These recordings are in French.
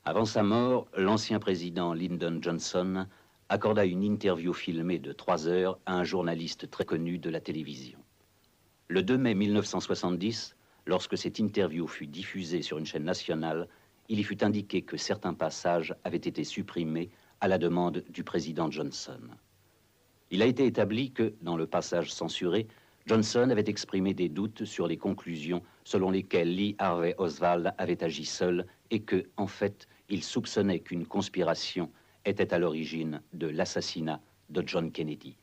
Avant sa mort, l'ancien président Lyndon Johnson accorda une interview filmée de 3 heures à un journaliste très connu de la télévision. Le 2 mai 1970, lorsque cette interview fut diffusée sur une chaîne nationale, il y fut indiqué que certains passages avaient été supprimés à la demande du président Johnson. Il a été établi que, dans le passage censuré, Johnson avait exprimé des doutes sur les conclusions selon lesquelles Lee Harvey Oswald avait agi seul et que, en fait, il soupçonnait qu'une conspiration était à l'origine de l'assassinat de John Kennedy.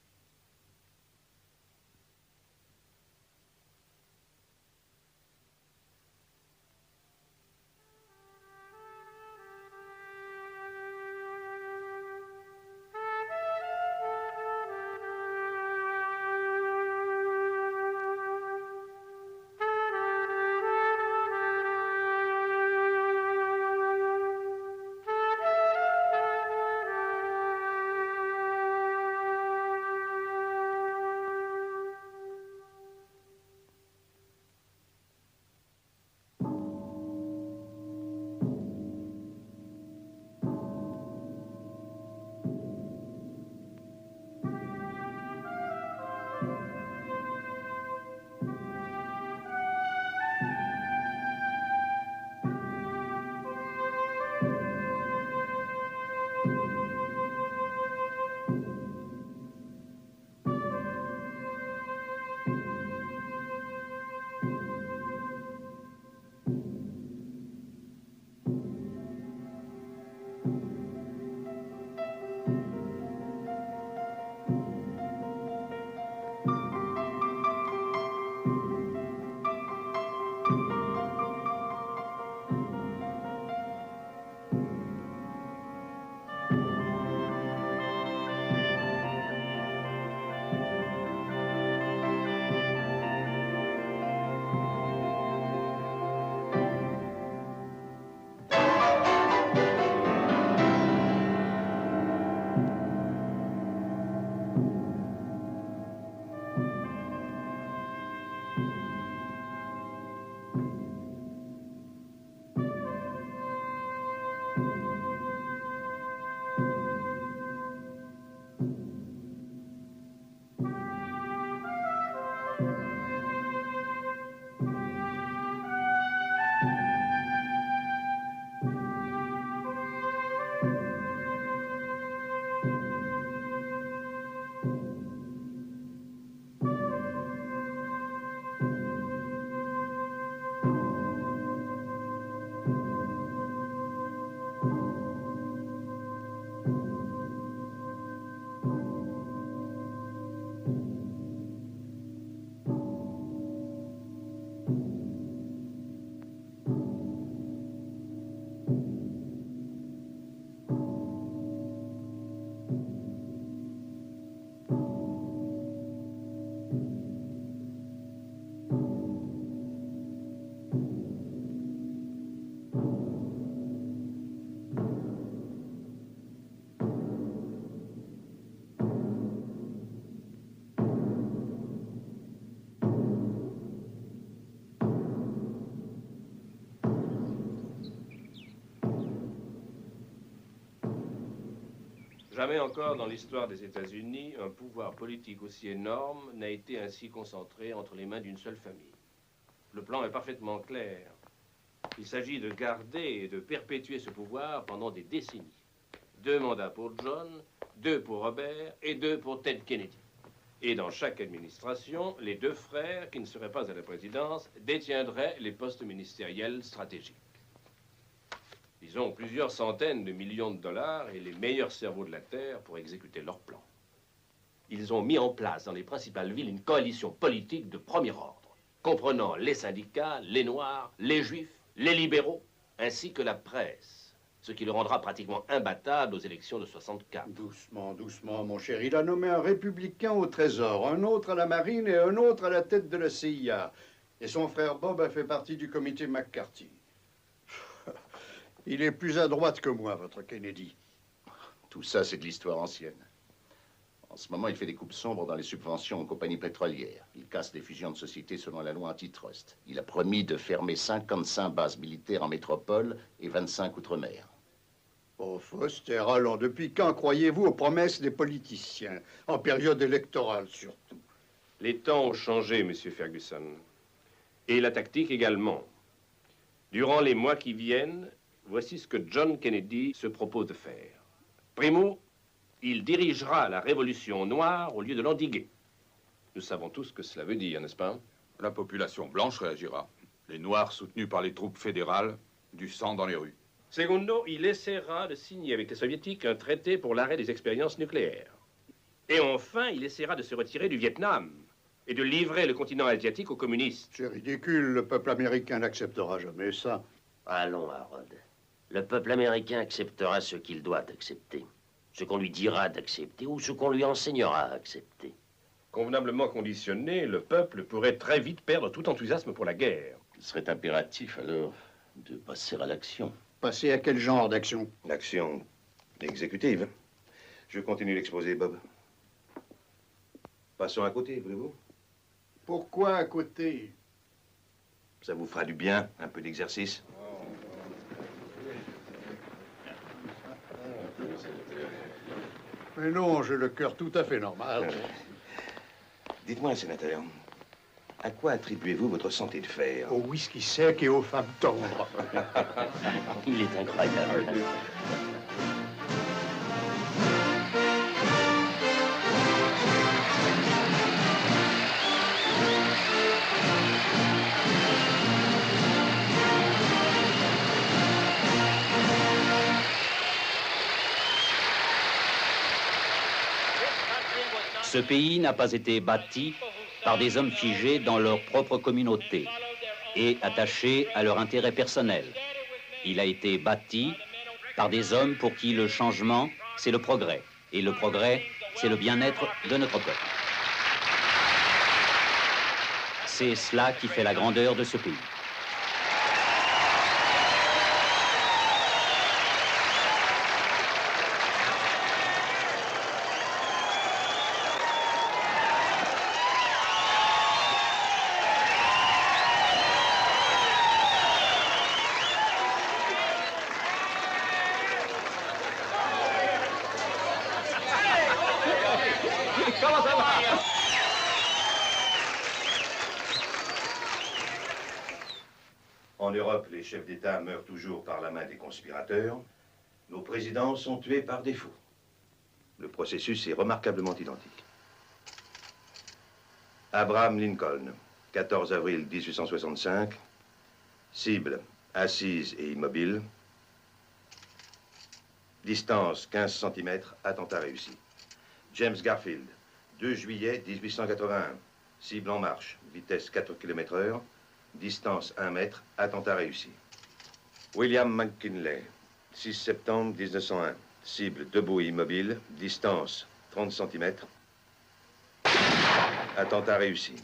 Jamais encore dans l'histoire des États-Unis, un pouvoir politique aussi énorme n'a été ainsi concentré entre les mains d'une seule famille. Le plan est parfaitement clair. Il s'agit de garder et de perpétuer ce pouvoir pendant des décennies. 2 mandats pour John, 2 pour Robert et 2 pour Ted Kennedy. Et dans chaque administration, les 2 frères qui ne seraient pas à la présidence détiendraient les postes ministériels stratégiques. Ils ont plusieurs centaines de millions de dollars et les meilleurs cerveaux de la Terre pour exécuter leurs plans. Ils ont mis en place dans les principales villes une coalition politique de premier ordre, comprenant les syndicats, les Noirs, les Juifs, les libéraux, ainsi que la presse, ce qui le rendra pratiquement imbattable aux élections de 64. Doucement, doucement, mon cher. Il a nommé un républicain au Trésor, un autre à la Marine et un autre à la tête de la CIA. Et son frère Bob a fait partie du comité McCarthy. Il est plus à droite que moi, votre Kennedy. Tout ça, c'est de l'histoire ancienne. En ce moment, il fait des coupes sombres dans les subventions aux compagnies pétrolières. Il casse les fusions de sociétés selon la loi antitrust. Il a promis de fermer 55 bases militaires en métropole et 25 outre-mer. Oh, Foster, allons, depuis quand croyez-vous aux promesses des politiciens? En période électorale, surtout. Les temps ont changé, Monsieur Ferguson. Et la tactique également. Durant les mois qui viennent, voici ce que John Kennedy se propose de faire. Primo, il dirigera la révolution noire au lieu de l'endiguer. Nous savons tous ce que cela veut dire, n'est-ce pas? La population blanche réagira. Les Noirs, soutenus par les troupes fédérales, du sang dans les rues. Segundo, il essaiera de signer avec les Soviétiques un traité pour l'arrêt des expériences nucléaires. Et enfin, il essaiera de se retirer du Vietnam et de livrer le continent asiatique aux communistes. C'est ridicule, le peuple américain n'acceptera jamais ça. Allons, Harold. Le peuple américain acceptera ce qu'il doit accepter. Ce qu'on lui dira d'accepter ou ce qu'on lui enseignera à accepter. Convenablement conditionné, le peuple pourrait très vite perdre tout enthousiasme pour la guerre. Il serait impératif, alors, de passer à l'action. Passer à quel genre d'action? L'action exécutive. Je continue l'exposé, Bob. Passons à côté, voulez-vous? Pourquoi à côté? Ça vous fera du bien, un peu d'exercice. Mais non, j'ai le cœur tout à fait normal. Dites-moi, sénateur, à quoi attribuez-vous votre santé de fer? Au whisky sec et aux femmes tendres. Il est incroyable. Ce pays n'a pas été bâti par des hommes figés dans leur propre communauté et attachés à leur intérêt personnel. Il a été bâti par des hommes pour qui le changement, c'est le progrès. Et le progrès, c'est le bien-être de notre peuple. C'est cela qui fait la grandeur de ce pays. En Europe, les chefs d'État meurent toujours par la main des conspirateurs. Nos présidents sont tués par défaut. Le processus est remarquablement identique. Abraham Lincoln, 14 avril 1865. Cible, assise et immobile. Distance, 15 cm, attentat réussi. James Garfield, 2 juillet 1881. Cible en marche, vitesse 4 km/h. Distance 1 mètre, attentat réussi. William McKinley, 6 septembre 1901. Cible debout et immobile, distance 30 cm. Attentat réussi.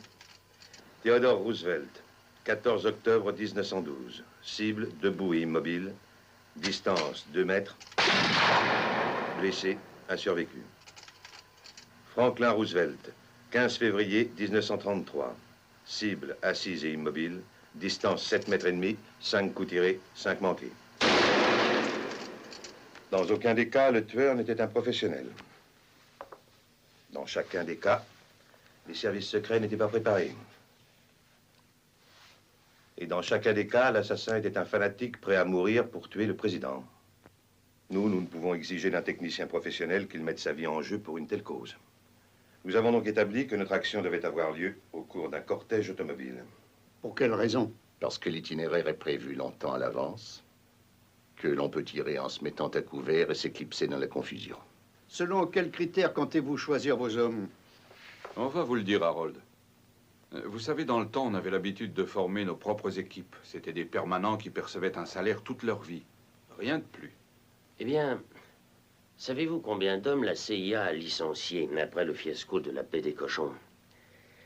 Theodore Roosevelt, 14 octobre 1912. Cible debout et immobile, distance 2 mètres. Blessé, a survécu. Franklin Roosevelt, 15 février 1933. Cible assise et immobile, distance 7 mètres et demi, 5 coups tirés, 5 manqués. Dans aucun des cas, le tueur n'était un professionnel. Dans chacun des cas, les services secrets n'étaient pas préparés. Et dans chacun des cas, l'assassin était un fanatique prêt à mourir pour tuer le président. Nous ne pouvons exiger d'un technicien professionnel qu'il mette sa vie en jeu pour une telle cause. Nous avons donc établi que notre action devait avoir lieu au cours d'un cortège automobile. Pour quelle raison? Parce que l'itinéraire est prévu longtemps à l'avance, que l'on peut tirer en se mettant à couvert et s'éclipser dans la confusion. Selon quels critères comptez-vous choisir vos hommes? On va vous le dire, Harold. Vous savez, dans le temps, on avait l'habitude de former nos propres équipes. C'était des permanents qui percevaient un salaire toute leur vie. Rien de plus. Eh bien, savez-vous combien d'hommes la CIA a licenciés après le fiasco de la paix des cochons?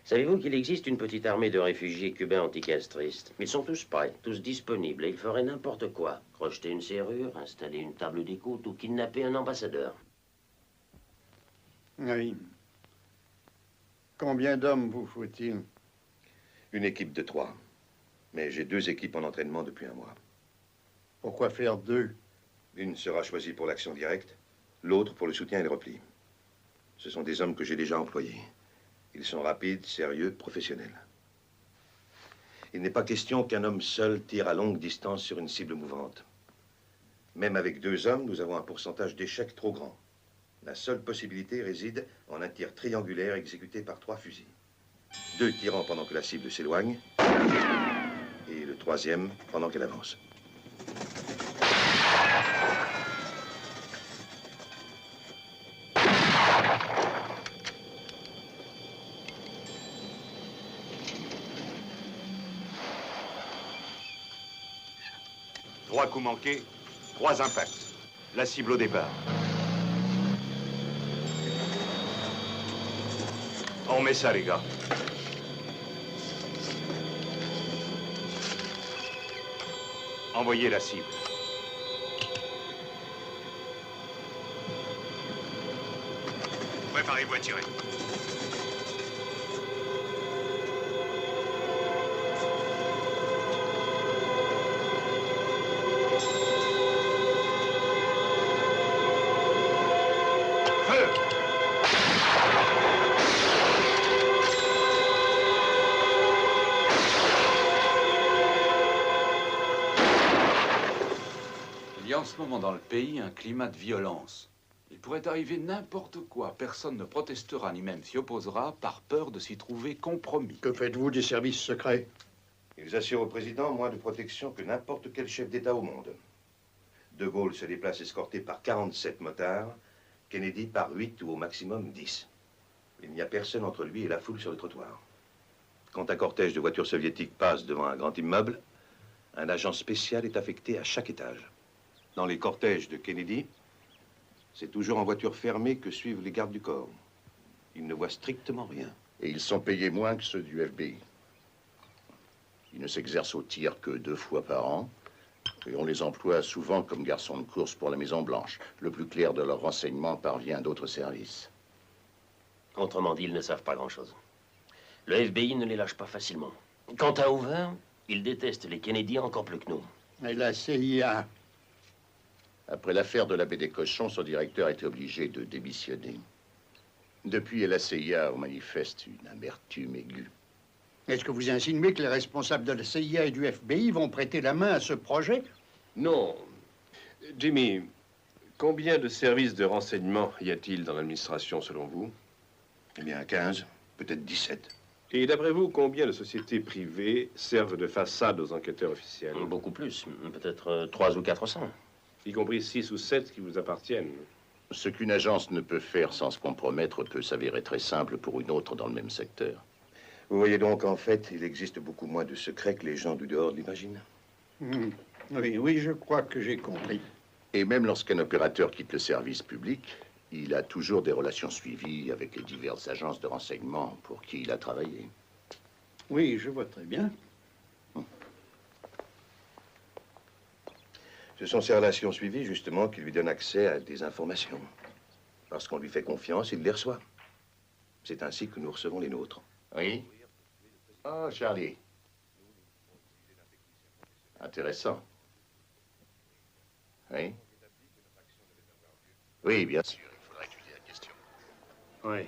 Savez-vous qu'il existe une petite armée de réfugiés cubains anticastristes? Ils sont tous prêts, tous disponibles, et ils feraient n'importe quoi. Crocheter une serrure, installer une table d'écoute ou kidnapper un ambassadeur. Oui. Combien d'hommes vous faut-il? Une équipe de 3. Mais j'ai 2 équipes en entraînement depuis un mois. Pourquoi faire 2? Une sera choisie pour l'action directe, l'autre pour le soutien et le repli. Ce sont des hommes que j'ai déjà employés. Ils sont rapides, sérieux, professionnels. Il n'est pas question qu'un homme seul tire à longue distance sur une cible mouvante. Même avec 2 hommes, nous avons un pourcentage d'échec trop grand. La seule possibilité réside en un tir triangulaire exécuté par 3 fusils. 2 tirant pendant que la cible s'éloigne et le 3e pendant qu'elle avance. Trois coups manqués, 3 impacts. La cible au départ. On met ça, les gars. Envoyez la cible. Préparez-vous à tirer. Il y a en ce moment dans le pays un climat de violence. Il pourrait arriver n'importe quoi. Personne ne protestera ni même s'y opposera par peur de s'y trouver compromis. Que faites-vous des services secrets? Ils assurent au président moins de protection que n'importe quel chef d'État au monde. De Gaulle se déplace escorté par 47 motards, Kennedy par 8 ou au maximum 10. Il n'y a personne entre lui et la foule sur le trottoir. Quand un cortège de voitures soviétiques passe devant un grand immeuble, un agent spécial est affecté à chaque étage. Dans les cortèges de Kennedy, c'est toujours en voiture fermée que suivent les gardes du corps. Ils ne voient strictement rien. Et ils sont payés moins que ceux du FBI. Ils ne s'exercent au tir que 2 fois par an. Et on les emploie souvent comme garçons de course pour la Maison-Blanche. Le plus clair de leur renseignement parvient d'autres services. Autrement dit, ils ne savent pas grand-chose. Le FBI ne les lâche pas facilement. Quant à Hoover, il déteste les Kennedy encore plus que nous. Et la CIA? Après l'affaire de la baie des Cochons, son directeur a été obligé de démissionner. Depuis, la CIA manifeste une amertume aiguë. Est-ce que vous insinuez que les responsables de la CIA et du FBI vont prêter la main à ce projet? Non. Jimmy, combien de services de renseignement y a-t-il dans l'administration, selon vous? Eh bien, 15, peut-être 17. Et d'après vous, combien de sociétés privées servent de façade aux enquêteurs officiels? Beaucoup plus, peut-être 300 ou 400. Y compris 6 ou 7 qui vous appartiennent. Ce qu'une agence ne peut faire sans se compromettre peut s'avérer très simple pour une autre dans le même secteur. Vous voyez donc, en fait, il existe beaucoup moins de secrets que les gens du dehors l'imaginent. Oui, je crois que j'ai compris. Et même lorsqu'un opérateur quitte le service public, il a toujours des relations suivies avec les diverses agences de renseignement pour qui il a travaillé. Oui, je vois très bien. Ce sont ces relations suivies, justement, qui lui donnent accès à des informations. Parce qu'on lui fait confiance, il les reçoit. C'est ainsi que nous recevons les nôtres. Oui? Oh, Charlie. Intéressant. Oui? Oui, bien sûr, il faudra étudier la question. Oui.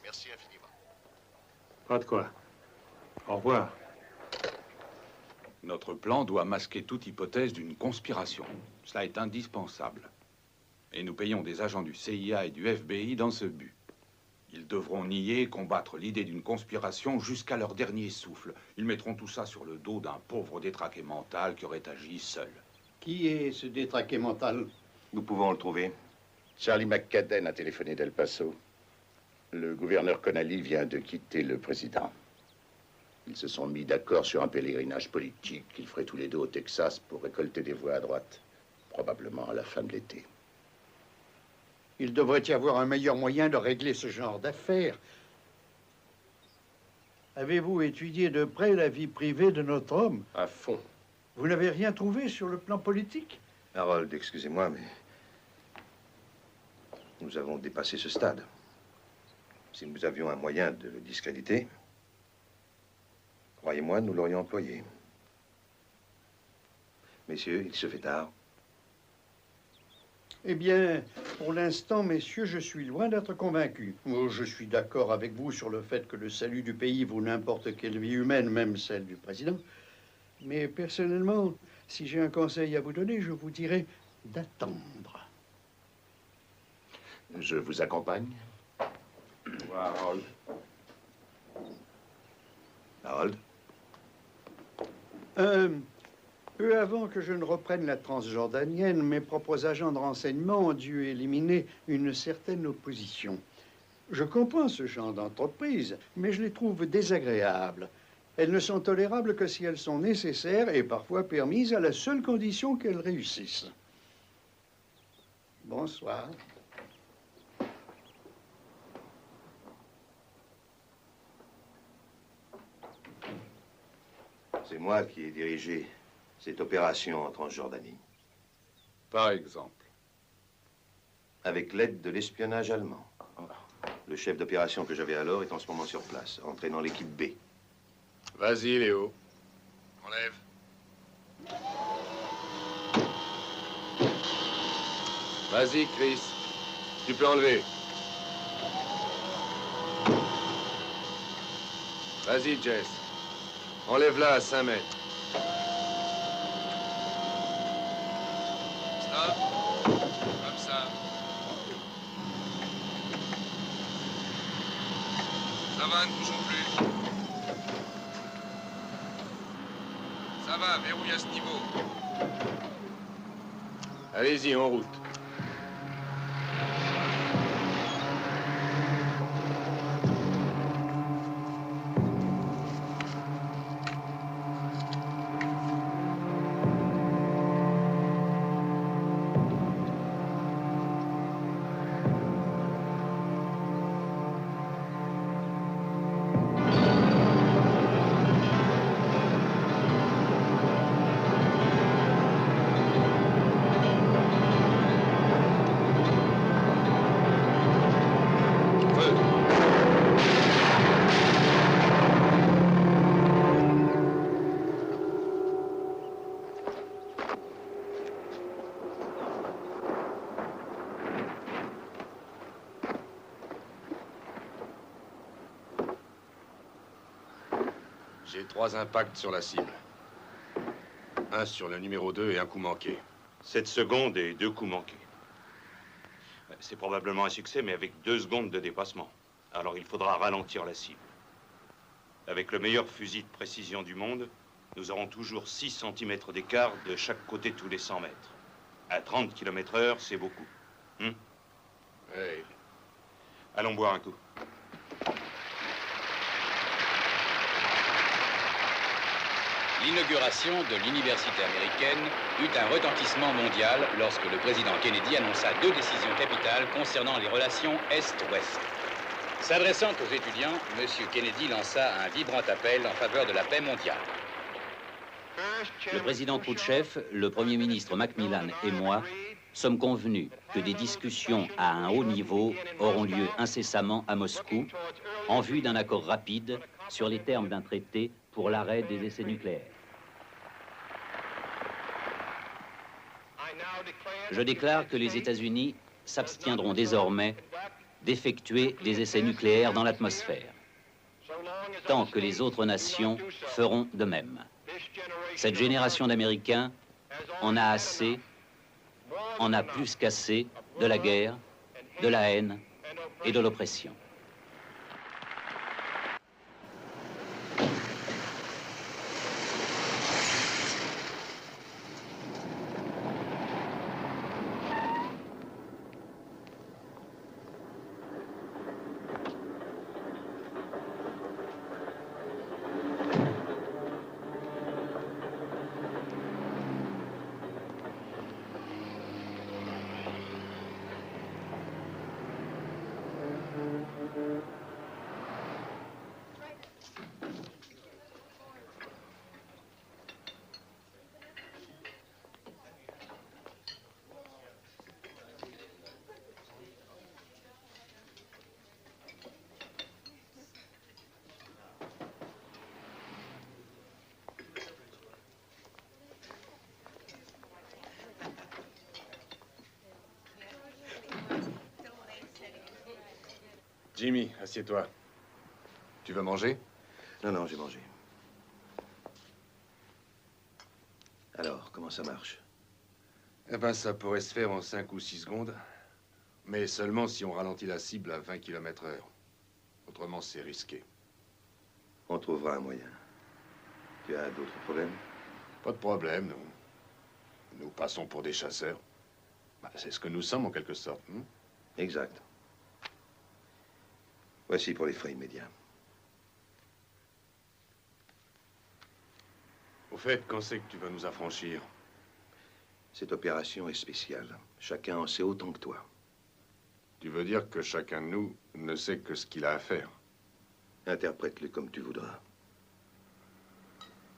Merci infiniment. Pas de quoi. Au revoir. Notre plan doit masquer toute hypothèse d'une conspiration. Cela est indispensable. Et nous payons des agents du CIA et du FBI dans ce but. Ils devront nier et combattre l'idée d'une conspiration jusqu'à leur dernier souffle. Ils mettront tout ça sur le dos d'un pauvre détraqué mental qui aurait agi seul. Qui est ce détraqué mental? Nous pouvons le trouver. Charlie McCadden a téléphoné d'El Paso. Le gouverneur Connally vient de quitter le président. Ils se sont mis d'accord sur un pèlerinage politique qu'ils feraient tous les deux au Texas pour récolter des voix à droite, probablement à la fin de l'été. Il devrait y avoir un meilleur moyen de régler ce genre d'affaires. Avez-vous étudié de près la vie privée de notre homme? À fond. Vous n'avez rien trouvé sur le plan politique? Harold, excusez-moi, mais nous avons dépassé ce stade. Si nous avions un moyen de le discréditer, croyez-moi, nous l'aurions employé. Messieurs, il se fait tard. Eh bien, pour l'instant, messieurs, je suis loin d'être convaincu. Oh, je suis d'accord avec vous sur le fait que le salut du pays vaut n'importe quelle vie humaine, même celle du président. Mais personnellement, si j'ai un conseil à vous donner, je vous dirais d'attendre. Je vous accompagne. Harold. Harold? Peu avant que je ne reprenne la transjordanienne, mes propres agents de renseignement ont dû éliminer une certaine opposition. Je comprends ce genre d'entreprise, mais je les trouve désagréables. Elles ne sont tolérables que si elles sont nécessaires et parfois permises à la seule condition qu'elles réussissent. Bonsoir. C'est moi qui ai dirigé cette opération en Transjordanie. Par exemple. Avec l'aide de l'espionnage allemand. Le chef d'opération que j'avais alors est en ce moment sur place, entraînant l'équipe B. Vas-y, Léo. Enlève. Vas-y, Chris. Tu peux enlever. Vas-y, Jess. Enlève-la à 5 mètres. Stop. Comme ça. Ça va, ne bougeons plus. Ça va, verrouille à ce niveau. Allez-y, en route. J'ai 3 impacts sur la cible. Un sur le numéro 2 et un coup manqué. 7 secondes et 2 coups manqués. C'est probablement un succès, mais avec 2 secondes de dépassement. Alors il faudra ralentir la cible. Avec le meilleur fusil de précision du monde, nous aurons toujours 6 cm d'écart de chaque côté tous les 100 mètres. À 30 km/h, c'est beaucoup. Hey. Allons boire un coup. L'inauguration de l'université américaine eut un retentissement mondial lorsque le président Kennedy annonça 2 décisions capitales concernant les relations Est-Ouest. S'adressant aux étudiants, M. Kennedy lança un vibrant appel en faveur de la paix mondiale. Le président Khrouchtchev, le Premier ministre Macmillan et moi sommes convenus que des discussions à un haut niveau auront lieu incessamment à Moscou en vue d'un accord rapide sur les termes d'un traité pour l'arrêt des essais nucléaires. Je déclare que les États-Unis s'abstiendront désormais d'effectuer des essais nucléaires dans l'atmosphère, tant que les autres nations feront de même. Cette génération d'Américains en a assez, en a plus qu'assez de la guerre, de la haine et de l'oppression. Jimmy, assieds-toi. Tu veux manger? Non, non, j'ai mangé. Alors, comment ça marche? Eh ben, ça pourrait se faire en 5 ou 6 secondes. Mais seulement si on ralentit la cible à 20 km/h. Autrement, c'est risqué. On trouvera un moyen. Tu as d'autres problèmes? Pas de problème, nous. Nous passons pour des chasseurs. Bah, c'est ce que nous sommes, en quelque sorte. Hein? Exact. Voici pour les frais immédiats. Au fait, quand c'est que tu vas nous affranchir? Cette opération est spéciale. Chacun en sait autant que toi. Tu veux dire que chacun de nous ne sait que ce qu'il a à faire? Interprète-le comme tu voudras.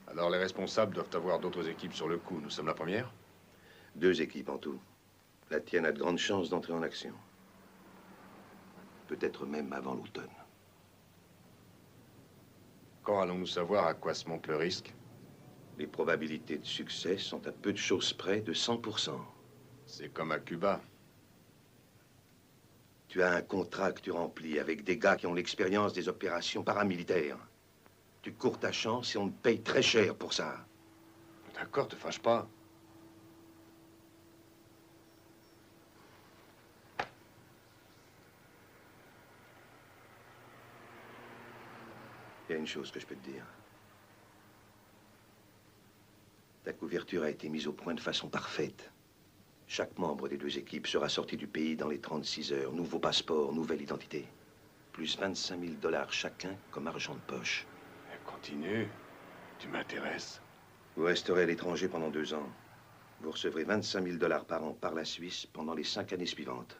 Alors les responsables doivent avoir d'autres équipes sur le coup. Nous sommes la première? 2 équipes en tout. La tienne a de grandes chances d'entrer en action. Peut-être même avant l'automne. Quand allons-nous savoir à quoi se monte le risque? Les probabilités de succès sont à peu de choses près de 100%. C'est comme à Cuba. Tu as un contrat que tu remplis avec des gars qui ont l'expérience des opérations paramilitaires. Tu cours ta chance et on te paye très cher pour ça. D'accord, te fâche pas. Il y a une chose que je peux te dire. Ta couverture a été mise au point de façon parfaite. Chaque membre des 2 équipes sera sorti du pays dans les 36 heures. Nouveau passeport, nouvelle identité. Plus 25 000 $ chacun comme argent de poche. Continue. Tu m'intéresses. Vous resterez à l'étranger pendant 2 ans. Vous recevrez 25 000 $ par an par la Suisse pendant les 5 années suivantes.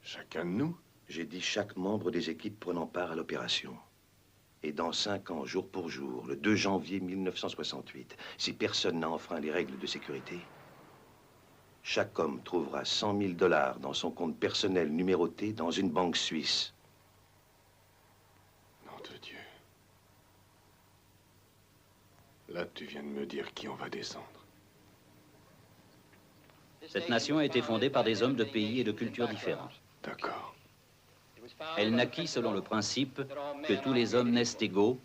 Chacun de nous? J'ai dit chaque membre des équipes prenant part à l'opération. Et dans 5 ans, jour pour jour, le 2 janvier 1968, si personne n'a enfreint les règles de sécurité, chaque homme trouvera 100 000 $ dans son compte personnel numéroté dans une banque suisse. Nom de Dieu. Là, tu viens de me dire qui on va descendre. Cette nation a été fondée par des hommes de pays et de cultures différents. D'accord. Elle naquit selon le principe que tous les hommes naissent égaux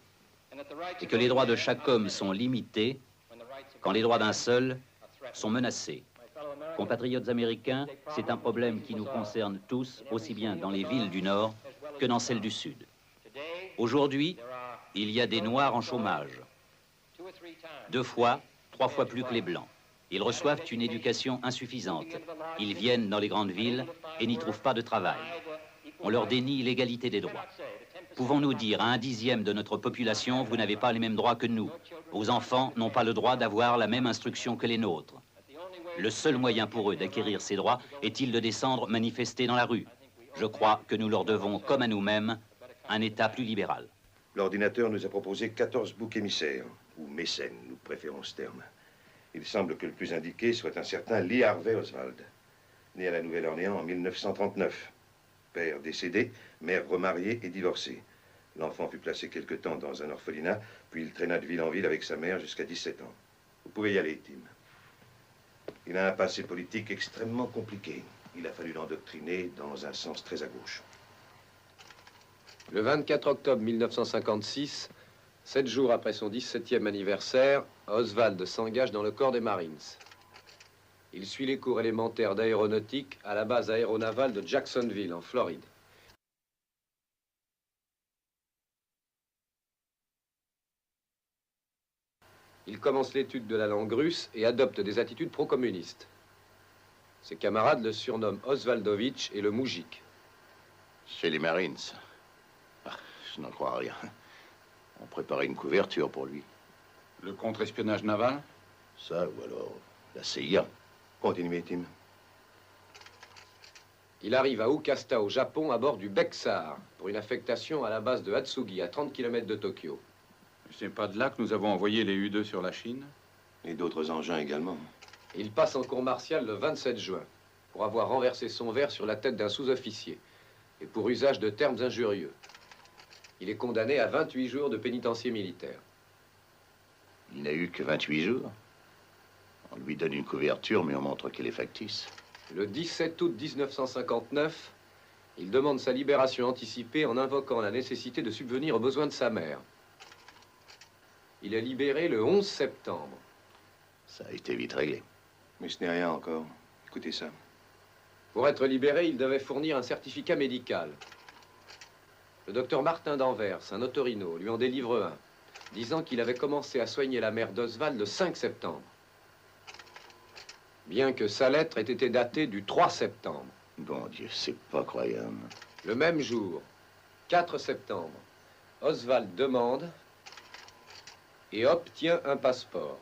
et que les droits de chaque homme sont limités quand les droits d'un seul sont menacés. Compatriotes américains, c'est un problème qui nous concerne tous, aussi bien dans les villes du Nord que dans celles du Sud. Aujourd'hui, il y a des Noirs en chômage. 2 fois, 3 fois plus que les Blancs. Ils reçoivent une éducation insuffisante. Ils viennent dans les grandes villes et n'y trouvent pas de travail. On leur dénie l'égalité des droits. Pouvons-nous dire à 1/10 de notre population, vous n'avez pas les mêmes droits que nous. Vos enfants n'ont pas le droit d'avoir la même instruction que les nôtres. Le seul moyen pour eux d'acquérir ces droits est-il de descendre manifester dans la rue? Je crois que nous leur devons, comme à nous-mêmes, un État plus libéral. L'ordinateur nous a proposé 14 boucs émissaires, ou mécènes, nous préférons ce terme. Il semble que le plus indiqué soit un certain Lee Harvey Oswald, né à la Nouvelle-Orléans en 1939. Père décédé, mère remariée et divorcée. L'enfant fut placé quelque temps dans un orphelinat, puis il traîna de ville en ville avec sa mère jusqu'à 17 ans. Vous pouvez y aller, Tim. Il a un passé politique extrêmement compliqué. Il a fallu l'endoctriner dans un sens très à gauche. Le 24 octobre 1956, 7 jours après son 17e anniversaire, Oswald s'engage dans le corps des Marines. Il suit les cours élémentaires d'aéronautique à la base aéronavale de Jacksonville, en Floride. Il commence l'étude de la langue russe et adopte des attitudes pro-communistes. Ses camarades le surnomment Oswaldovitch et le Moujik. Chez les Marines. Ah, je n'en crois rien. On préparait une couverture pour lui. Le contre-espionnage naval? Ça, ou alors la CIA. Continuez, Tim. Il arrive à Ukasta, au Japon, à bord du Bexar, pour une affectation à la base de Hatsugi, à 30 km de Tokyo. C'est pas de là que nous avons envoyé les U-2 sur la Chine? Et d'autres engins également. Il passe en cour martiale le 27 juin, pour avoir renversé son verre sur la tête d'un sous-officier, et pour usage de termes injurieux. Il est condamné à 28 jours de pénitencier militaire. Il n'a eu que 28 jours. On lui donne une couverture, mais on montre qu'elle est factice. Le 17 août 1959, Il demande sa libération anticipée en invoquant la nécessité de subvenir aux besoins de sa mère. Il est libéré le 11 septembre. Ça a été vite réglé. Mais ce n'est rien encore. Écoutez ça. Pour être libéré, il devait fournir un certificat médical. Le docteur Martin d'Anvers, un otorino, lui en délivre un, disant qu'il avait commencé à soigner la mère d'Oswald le 5 septembre. Bien que sa lettre ait été datée du 3 septembre. Bon Dieu, c'est pas croyable. Le même jour, 4 septembre, Oswald demande et obtient un passeport.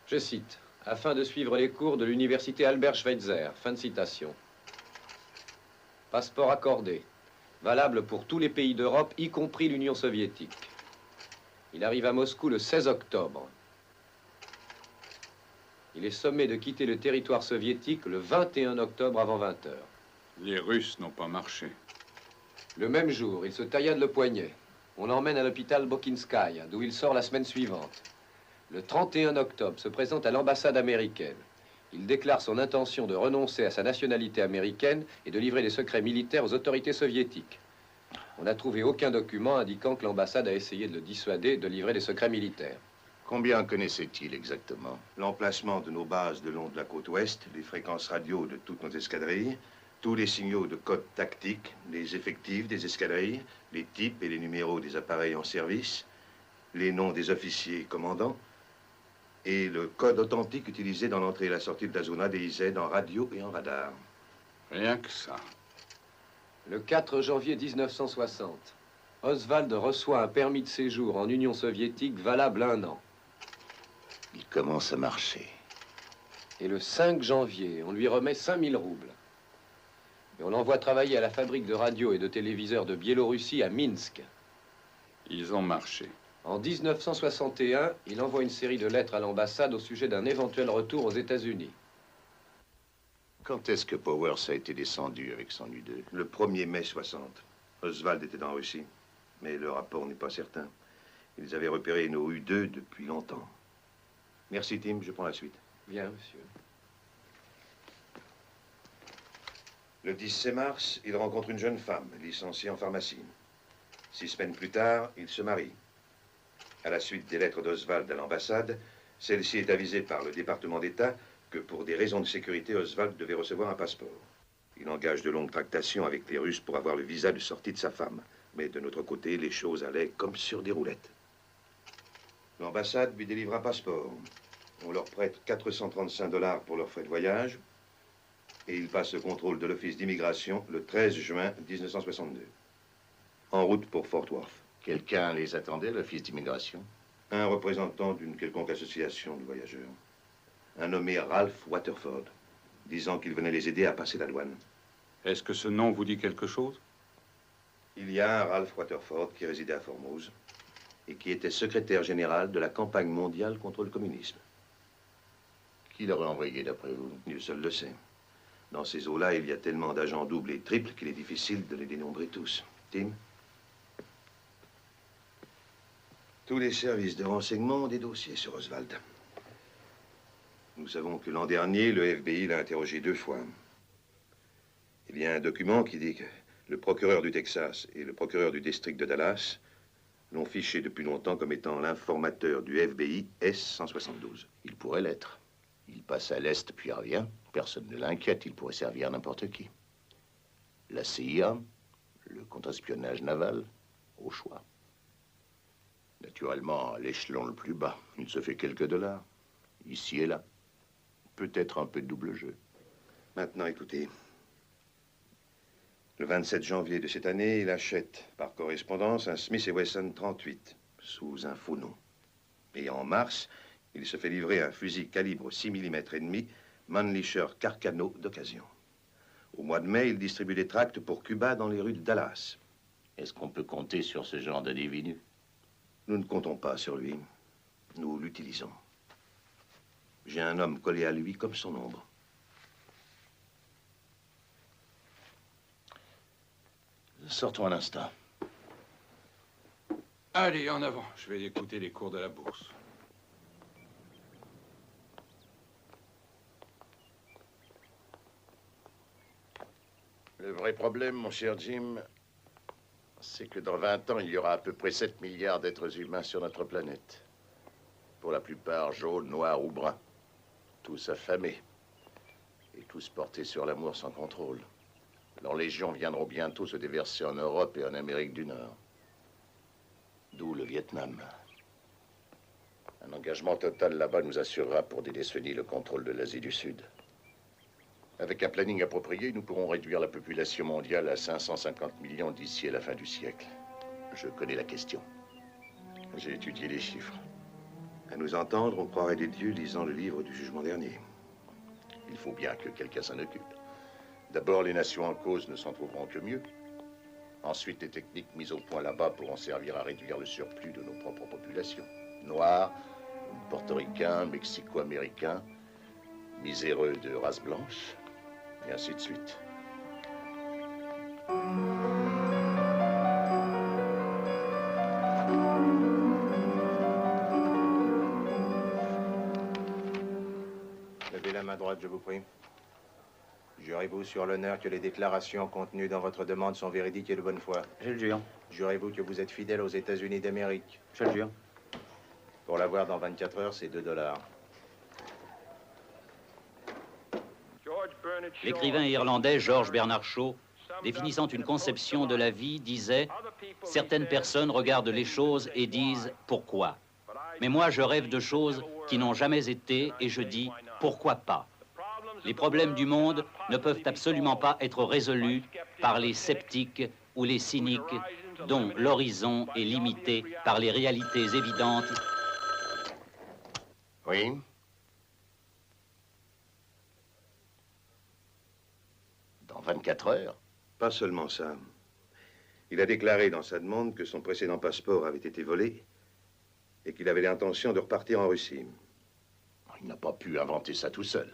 Je cite, afin de suivre les cours de l'université Albert Schweitzer. Fin de citation. Passeport accordé, valable pour tous les pays d'Europe, y compris l'Union soviétique. Il arrive à Moscou le 16 octobre. Il est sommé de quitter le territoire soviétique le 21 octobre avant 20 h. Les Russes n'ont pas marché. Le même jour, il se taillade le poignet. On l'emmène à l'hôpital Bokinskaya, d'où il sort la semaine suivante. Le 31 octobre, se présente à l'ambassade américaine. Il déclare son intention de renoncer à sa nationalité américaine et de livrer les secrets militaires aux autorités soviétiques. On n'a trouvé aucun document indiquant que l'ambassade a essayé de le dissuader de livrer des secrets militaires. Combien connaissait-il exactement? L'emplacement de nos bases le long de la côte ouest, les fréquences radio de toutes nos escadrilles, tous les signaux de code tactique, les effectifs des escadrilles, les types et les numéros des appareils en service, les noms des officiers commandants, et le code authentique utilisé dans l'entrée et la sortie de la zone ADIZ en radio et en radar. Rien que ça. Le 4 janvier 1960, Oswald reçoit un permis de séjour en Union soviétique valable 1 an. Il commence à marcher. Et le 5 janvier, on lui remet 5000 roubles. Et on l'envoie travailler à la fabrique de radio et de téléviseurs de Biélorussie à Minsk. Ils ont marché. En 1961, il envoie une série de lettres à l'ambassade au sujet d'un éventuel retour aux États-Unis. Quand est-ce que Powers a été descendu avec son U-2? Le 1er mai 60. Oswald était en Russie, mais le rapport n'est pas certain. Ils avaient repéré nos U-2 depuis longtemps. Merci, Tim, je prends la suite. Bien, monsieur. Le 17 mars, il rencontre une jeune femme, licenciée en pharmacie. 6 semaines plus tard, il se marie. À la suite des lettres d'Oswald à l'ambassade, celle-ci est avisée par le département d'État que pour des raisons de sécurité, Oswald devait recevoir un passeport. Il engage de longues tractations avec les Russes pour avoir le visa de sortie de sa femme. Mais de notre côté, les choses allaient comme sur des roulettes. L'ambassade lui délivre un passeport. On leur prête 435 $ pour leurs frais de voyage. Et il passe le contrôle de l'office d'immigration le 13 juin 1962. En route pour Fort Worth. Quelqu'un les attendait, l'office d'immigration? Un représentant d'une quelconque association de voyageurs. Un nommé Ralph Waterford, disant qu'il venait les aider à passer la douane. Est-ce que ce nom vous dit quelque chose? Il y a un Ralph Waterford qui résidait à Formose et qui était secrétaire général de la campagne mondiale contre le communisme. Qui l'aurait envoyé, d'après vous? Dieu seul le sait. Dans ces eaux-là, il y a tellement d'agents doubles et triples qu'il est difficile de les dénombrer tous. Tim? Tous les services de renseignement ont des dossiers sur Oswald. Nous savons que l'an dernier, le FBI l'a interrogé 2 fois. Il y a un document qui dit que le procureur du Texas et le procureur du district de Dallas l'ont fiché depuis longtemps comme étant l'informateur du FBI S-172. Il pourrait l'être. Il passe à l'Est puis revient. Personne ne l'inquiète, il pourrait servir n'importe qui. La CIA, le contre-espionnage naval, au choix. Naturellement, à l'échelon le plus bas, il se fait quelques dollars, ici et là. Peut-être un peu de double jeu. Maintenant, écoutez. Le 27 janvier de cette année, il achète par correspondance un Smith & Wesson 38, sous un faux nom. Et en mars, il se fait livrer un fusil calibre 6 mm et demi, Mannlicher Carcano d'occasion. Au mois de mai, il distribue des tracts pour Cuba dans les rues de Dallas. Est-ce qu'on peut compter sur ce genre d'individu? Nous ne comptons pas sur lui. Nous l'utilisons. J'ai un homme collé à lui comme son ombre. Sortons un instant. Allez, en avant. Je vais écouter les cours de la bourse. Le Le vrai problème, mon cher Jim, c'est que dans 20 ans, il y aura à peu près 7 milliards d'êtres humains sur notre planète. Pour la plupart jaunes, noirs ou bruns. Tous affamés. Et tous portés sur l'amour sans contrôle. Leurs légions viendront bientôt se déverser en Europe et en Amérique du Nord. D'où le Vietnam. Un engagement total là-bas nous assurera pour des décennies le contrôle de l'Asie du Sud. Avec un planning approprié, nous pourrons réduire la population mondiale à 550 millions d'ici à la fin du siècle. Je connais la question. J'ai étudié les chiffres. À nous entendre, on croirait des dieux lisant le livre du jugement dernier. Il faut bien que quelqu'un s'en occupe. D'abord, les nations en cause ne s'en trouveront que mieux. Ensuite, les techniques mises au point là-bas pourront servir à réduire le surplus de nos propres populations. Noirs, portoricains, mexico-américains, miséreux de race blanche, et ainsi de suite. Levez la main droite, je vous prie. Jurez-vous sur l'honneur que les déclarations contenues dans votre demande sont véridiques et de bonne foi? Je le jure. Jurez-vous que vous êtes fidèle aux États-Unis d'Amérique? Je le jure. Pour l'avoir dans 24 heures, c'est $2. L'écrivain irlandais George Bernard Shaw, définissant une conception de la vie, disait « Certaines personnes regardent les choses et disent « Pourquoi ?» Mais moi, je rêve de choses qui n'ont jamais été et je dis « Pourquoi pas ?» Les problèmes du monde ne peuvent absolument pas être résolus par les sceptiques ou les cyniques dont l'horizon est limité par les réalités évidentes. Oui? Dans 24 heures? Pas seulement ça. Il a déclaré dans sa demande que son précédent passeport avait été volé et qu'il avait l'intention de repartir en Russie. Il n'a pas pu inventer ça tout seul.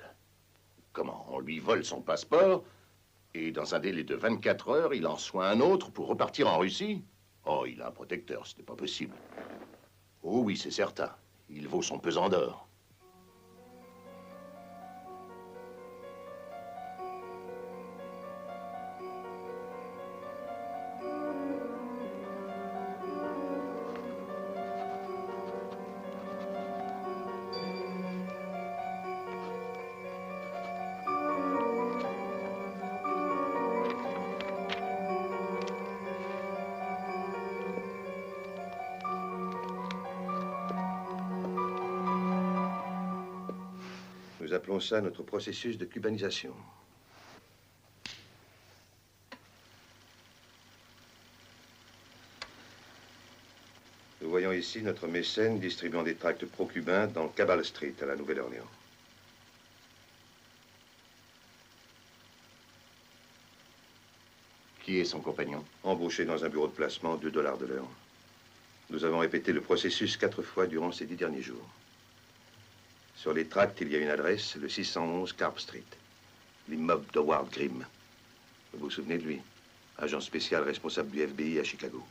Comment? On lui vole son passeport et dans un délai de 24 heures, il en soigne un autre pour repartir en Russie? Oh, il a un protecteur, ce n'est pas possible. Oh oui, c'est certain. Il vaut son pesant d'or. Nous appelons ça notre processus de cubanisation. Nous voyons ici notre mécène distribuant des tracts pro-cubains dans Cabal Street, à la Nouvelle-Orléans. Qui est son compagnon? Embauché dans un bureau de placement, $2 de l'heure. Nous avons répété le processus 4 fois durant ces 10 derniers jours. Sur les tracts, il y a une adresse, le 611 Carp Street, l'immeuble d'Howard Grimm. Vous vous souvenez de lui? Agent spécial responsable du FBI à Chicago.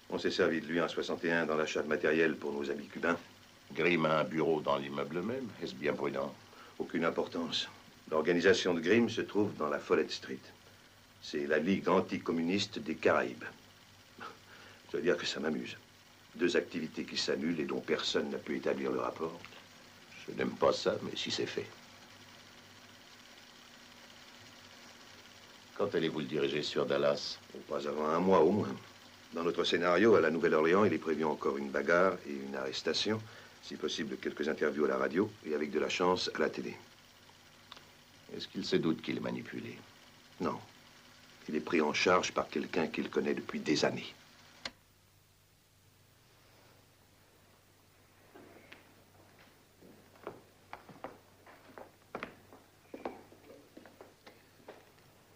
On s'est servi de lui en 61 dans l'achat de matériel pour nos amis cubains. Grimm a un bureau dans l'immeuble même. Est-ce bien prudent? Aucune importance. L'organisation de Grimm se trouve dans la Follett Street. C'est la Ligue anticommuniste des Caraïbes. Je dois dire que ça m'amuse. 2 activités qui s'annulent et dont personne n'a pu établir le rapport. Je n'aime pas ça, mais si c'est fait. Quand allez-vous le diriger sur Dallas? Pas avant 1 mois au moins. Dans notre scénario, à la Nouvelle-Orléans, il est prévu encore une bagarre et une arrestation. Si possible, quelques interviews à la radio et avec de la chance à la télé. Est-ce qu'il se doute qu'il est manipulé? Non. Il est pris en charge par quelqu'un qu'il connaît depuis des années.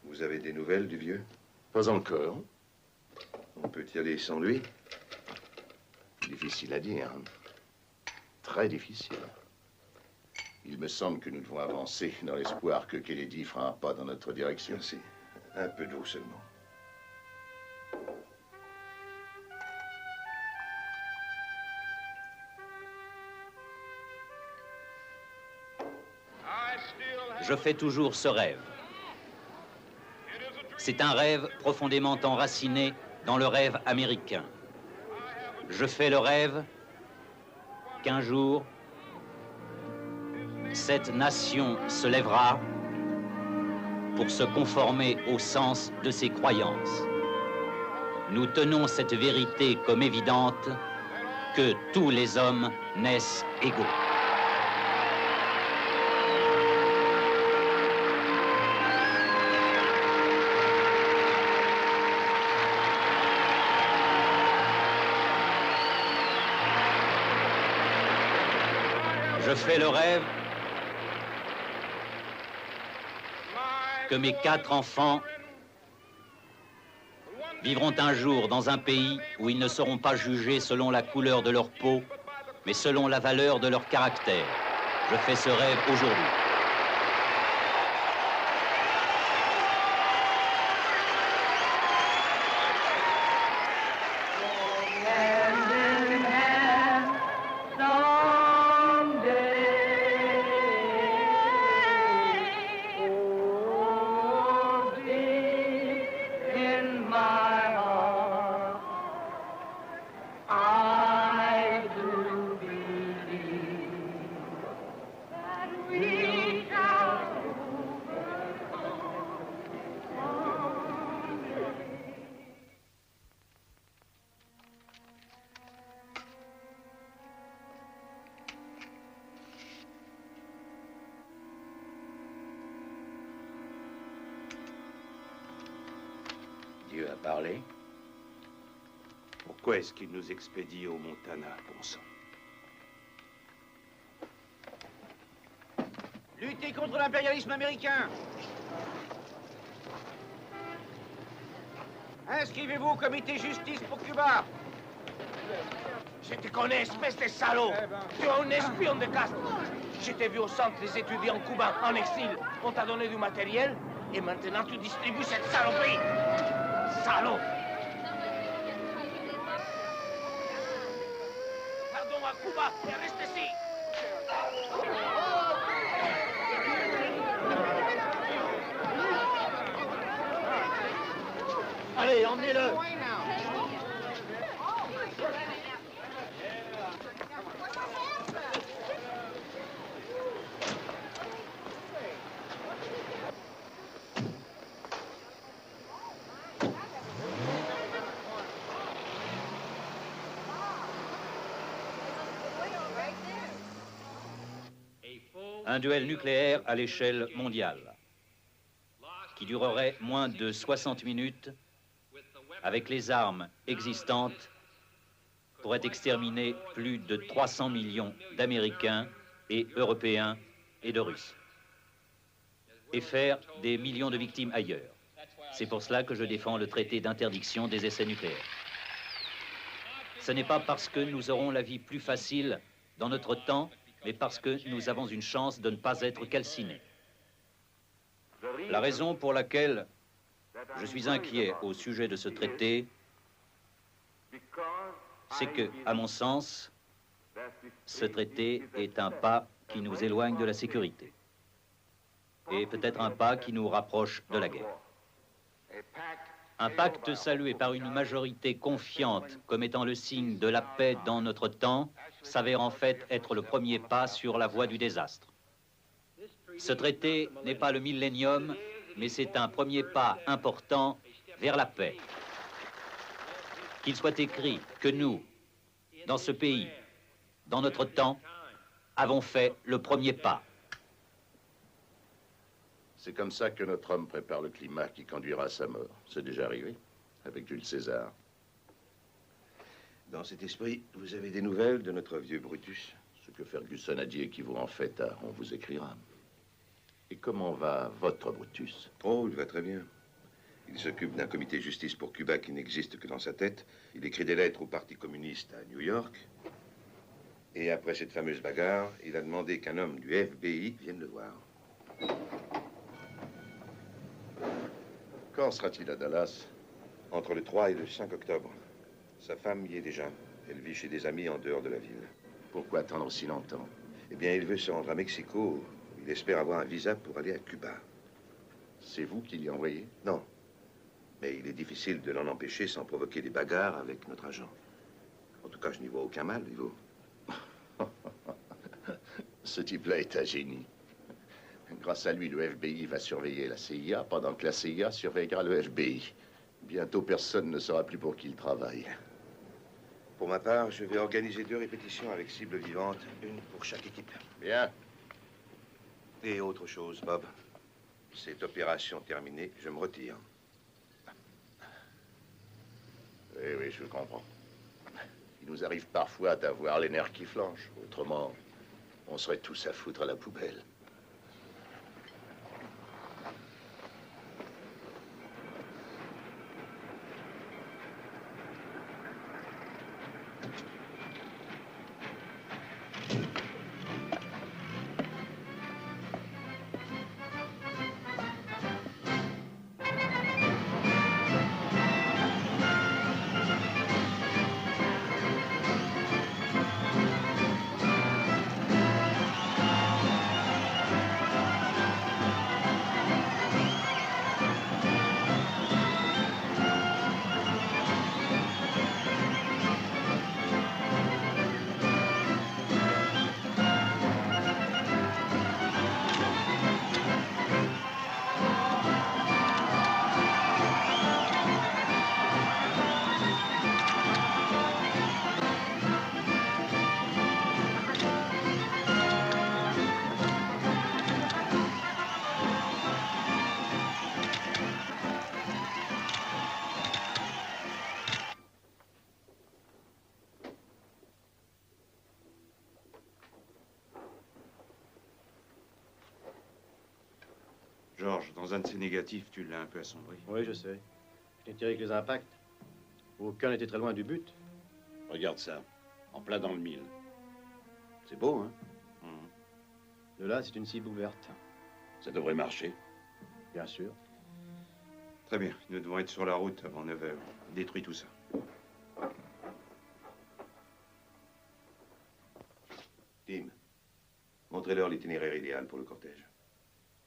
Vous avez des nouvelles du vieux? Pas encore. On peut y aller sans lui? Difficile à dire. Très difficile. Il me semble que nous devons avancer dans l'espoir que Kennedy fera un pas dans notre direction. Merci. Un peu d'eau seulement. Je fais toujours ce rêve. C'est un rêve profondément enraciné dans le rêve américain. Je fais le rêve qu'un jour, cette nation se lèvera pour se conformer au sens de ses croyances. Nous tenons cette vérité comme évidente, que tous les hommes naissent égaux. Je fais le rêve que mes 4 enfants vivront un jour dans un pays où ils ne seront pas jugés selon la couleur de leur peau, mais selon la valeur de leur caractère. Je fais ce rêve aujourd'hui. Dieu a parlé. Pourquoi est-ce qu'il nous expédie au Montana, bon sang? Lutter contre l'impérialisme américain. Inscrivez-vous au comité justice pour Cuba. Je te connais, espèce de salaud. Tu es un espion de Castro. Je t'ai vu au centre des étudiants cubains en exil. On t'a donné du matériel et maintenant tu distribues cette saloperie. Salaud. Pardon à Cuba et reste ici. Allez, emmenez-le. Un duel nucléaire à l'échelle mondiale, qui durerait moins de 60 minutes, avec les armes existantes, pourrait exterminer plus de 300 millions d'Américains et Européens et de Russes, et faire des millions de victimes ailleurs. C'est pour cela que je défends le traité d'interdiction des essais nucléaires. Ce n'est pas parce que nous aurons la vie plus facile dans notre temps, mais parce que nous avons une chance de ne pas être calcinés. La raison pour laquelle je suis inquiet au sujet de ce traité, c'est que, à mon sens, ce traité est un pas qui nous éloigne de la sécurité et peut-être un pas qui nous rapproche de la guerre. Un pacte salué par une majorité confiante comme étant le signe de la paix dans notre temps s'avère en fait être le premier pas sur la voie du désastre. Ce traité n'est pas le millénium, mais c'est un premier pas important vers la paix. Qu'il soit écrit que nous, dans ce pays, dans notre temps, avons fait le premier pas. C'est comme ça que notre homme prépare le climat qui conduira à sa mort. C'est déjà arrivé, avec Jules César. Dans cet esprit, vous avez des nouvelles de notre vieux Brutus? Ce que Ferguson a dit équivaut en fait à « on vous écrira ». Et comment va votre Brutus? Oh, il va très bien. Il s'occupe d'un comité justice pour Cuba qui n'existe que dans sa tête. Il écrit des lettres au Parti communiste à New York. Et après cette fameuse bagarre, il a demandé qu'un homme du FBI vienne le voir. Quand sera-t-il à Dallas? Entre le 3 et le 5 octobre. Sa femme y est déjà. Elle vit chez des amis en dehors de la ville. Pourquoi attendre si longtemps? Eh bien, il veut se rendre à Mexico. Il espère avoir un visa pour aller à Cuba. C'est vous qui l'y envoyez? Non. Mais il est difficile de l'en empêcher sans provoquer des bagarres avec notre agent. En tout cas, je n'y vois aucun mal, et vous? Ce type-là est un génie. Grâce à lui, le FBI va surveiller la CIA, pendant que la CIA surveillera le FBI. Bientôt, personne ne saura plus pour qui il travaille. Pour ma part, je vais organiser 2 répétitions avec cibles vivantes, une pour chaque équipe. Bien. Et autre chose, Bob. Cette opération terminée, je me retire. Oui, oui, je comprends. Il nous arrive parfois d'avoir les nerfs qui flanchent. Autrement, on serait tous à foutre à la poubelle. Georges, dans un de ces négatifs, tu l'as un peu assombri. Oui, je sais. Je n'ai tiré que les impacts. Aucun n'était très loin du but. Regarde ça, en plein dans le mille. C'est beau, hein? De là, c'est une cible ouverte. Ça devrait marcher. Bien sûr. Très bien, nous devons être sur la route avant 9 h. Détruis tout ça. Tim, montrez-leur l'itinéraire idéal pour le cortège.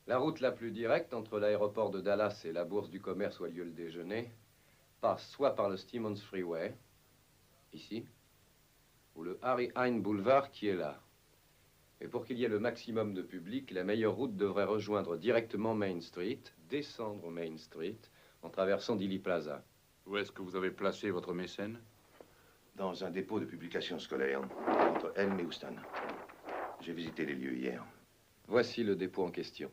La route la plus directe entre l'aéroport de Dallas et la bourse du commerce où a lieu le déjeuner passe soit par le Stevens Freeway, ici, ou le Harry Hine Boulevard qui est là. Et pour qu'il y ait le maximum de public, la meilleure route devrait rejoindre directement Main Street, descendre Main Street, en traversant Dealey Plaza. Où est-ce que vous avez placé votre mécène? Dans un dépôt de publications scolaires, entre Elm et Houston. J'ai visité les lieux hier. Voici le dépôt en question.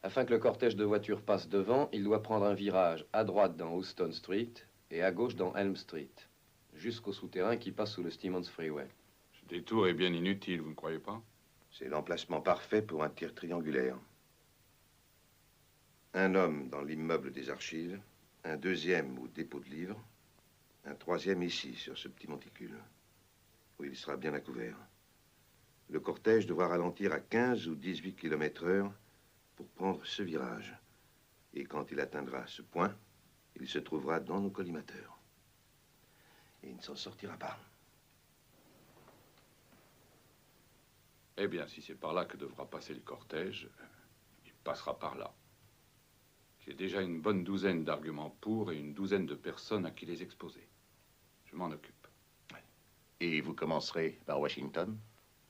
Afin que le cortège de voitures passe devant, il doit prendre un virage à droite dans Houston Street et à gauche dans Elm Street, jusqu'au souterrain qui passe sous le Stevens Freeway. Ce détour est bien inutile, vous ne croyez pas? C'est l'emplacement parfait pour un tir triangulaire. Un homme dans l'immeuble des archives, un deuxième au dépôt de livres, un troisième ici, sur ce petit monticule, où il sera bien à couvert. Le cortège devra ralentir à 15 ou 18 km/h pour prendre ce virage. Et quand il atteindra ce point, il se trouvera dans nos collimateurs. Et il ne s'en sortira pas. Eh bien, si c'est par là que devra passer le cortège, il passera par là. J'ai déjà une bonne douzaine d'arguments pour et une douzaine de personnes à qui les exposer. Je m'en occupe. Et vous commencerez par Washington?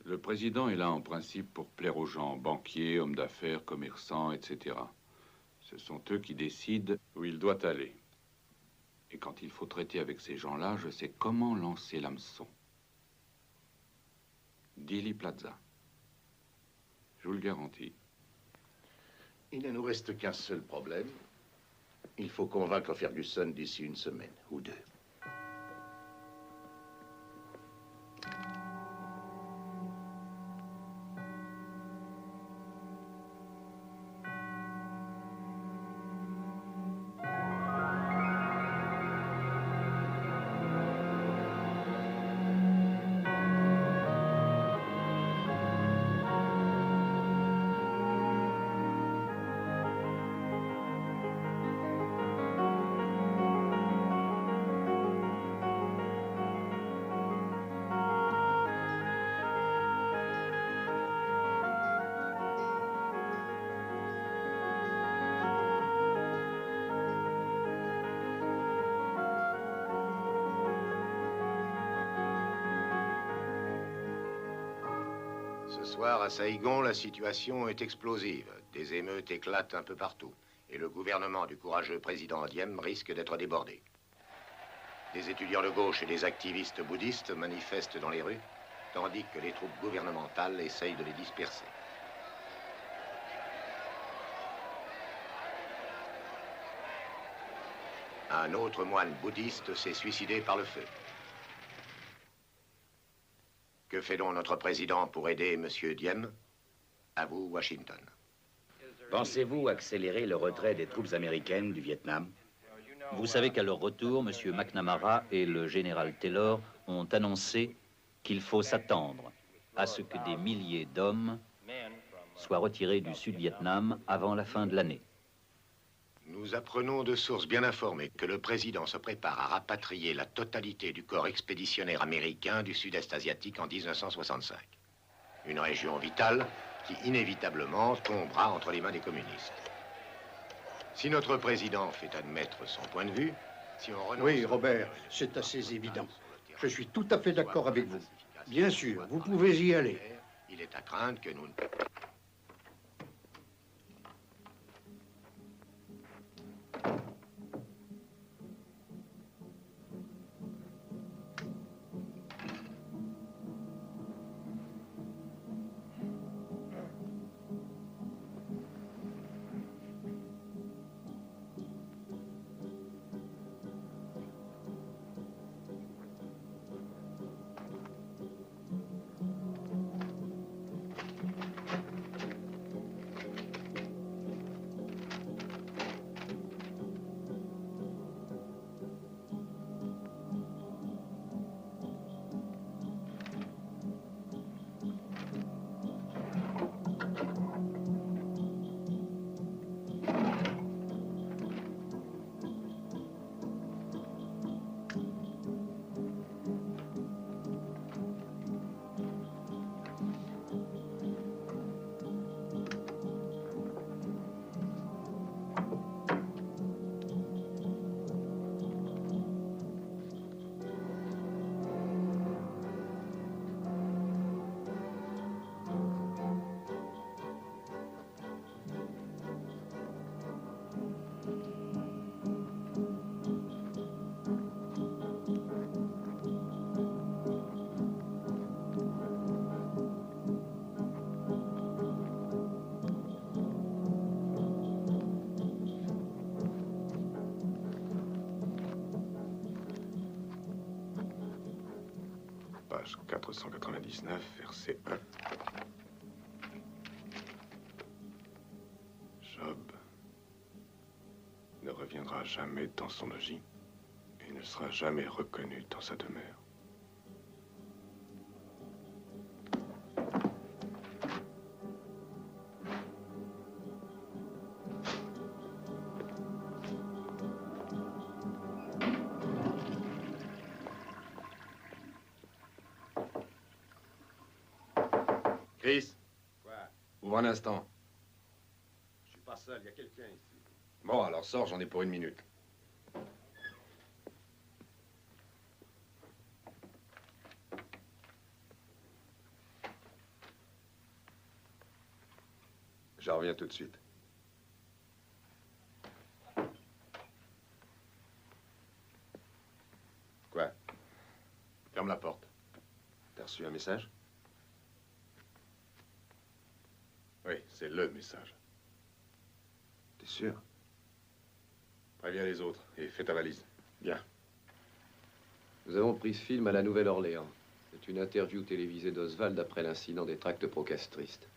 Le président est là en principe pour plaire aux gens, banquiers, hommes d'affaires, commerçants, etc. Ce sont eux qui décident où il doit aller. Et quand il faut traiter avec ces gens-là, je sais comment lancer l'hameçon. Dealey Plaza. Je vous le garantis. Il ne nous reste qu'un seul problème. Il faut convaincre Ferguson d'ici une semaine ou 2. Ce soir, à Saïgon, la situation est explosive. Des émeutes éclatent un peu partout. Et le gouvernement du courageux président Diem risque d'être débordé. Des étudiants de gauche et des activistes bouddhistes manifestent dans les rues, tandis que les troupes gouvernementales essayent de les disperser. Un autre moine bouddhiste s'est suicidé par le feu. Que fait donc notre président pour aider M. Diem? À vous, Washington. Pensez-vous accélérer le retrait des troupes américaines du Vietnam? Vous savez qu'à leur retour, M. McNamara et le général Taylor ont annoncé qu'il faut s'attendre à ce que des milliers d'hommes soient retirés du Sud-Vietnam avant la fin de l'année. Nous apprenons de sources bien informées que le président se prépare à rapatrier la totalité du corps expéditionnaire américain du sud-est asiatique en 1965. Une région vitale qui inévitablement tombera entre les mains des communistes. Si notre président fait admettre son point de vue, si on renonce... Oui, Robert, c'est assez évident. Je suis tout à fait d'accord avec vous. Bien sûr, vous pouvez y aller. Il est à craindre que nous ne... Page 499, verset 1. Job ne reviendra jamais dans son logis et ne sera jamais reconnu dans sa demeure. Chris? Quoi? Ouvre un instant. Je suis pas seul, il y a quelqu'un ici. Bon, alors sors, j'en ai pour 1 minute. Je reviens tout de suite. Quoi? Ferme la porte. T'as reçu un message? Oui, c'est le message. T'es sûr? Préviens les autres et fais ta valise. Bien. Nous avons pris ce film à la Nouvelle-Orléans. C'est une interview télévisée d'Oswald après l'incident des tracts procastristes.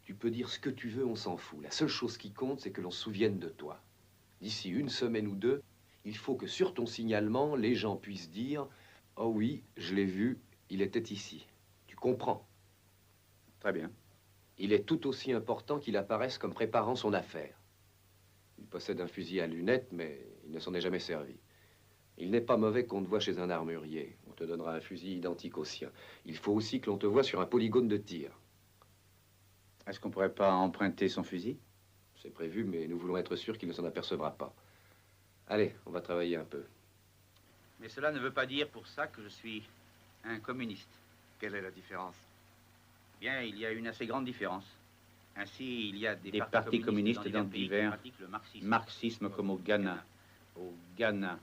Tu peux dire ce que tu veux, on s'en fout. La seule chose qui compte, c'est que l'on se souvienne de toi. D'ici 1 semaine ou 2, il faut que sur ton signalement, les gens puissent dire « Oh oui, je l'ai vu, il était ici. » Tu comprends? Très bien. Il est tout aussi important qu'il apparaisse comme préparant son affaire. Il possède un fusil à lunettes, mais il ne s'en est jamais servi. Il n'est pas mauvais qu'on te voie chez un armurier. On te donnera un fusil identique au sien. Il faut aussi que l'on te voie sur un polygone de tir. Est-ce qu'on pourrait pas emprunter son fusil? C'est prévu, mais nous voulons être sûrs qu'il ne s'en apercevra pas. Allez, on va travailler un peu. Mais cela ne veut pas dire pour ça que je suis un communiste. Quelle est la différence? Bien, il y a une assez grande différence. Ainsi, il y a des partis communistes dans divers marxisme, marxisme comme au Ghana. Au Ghana.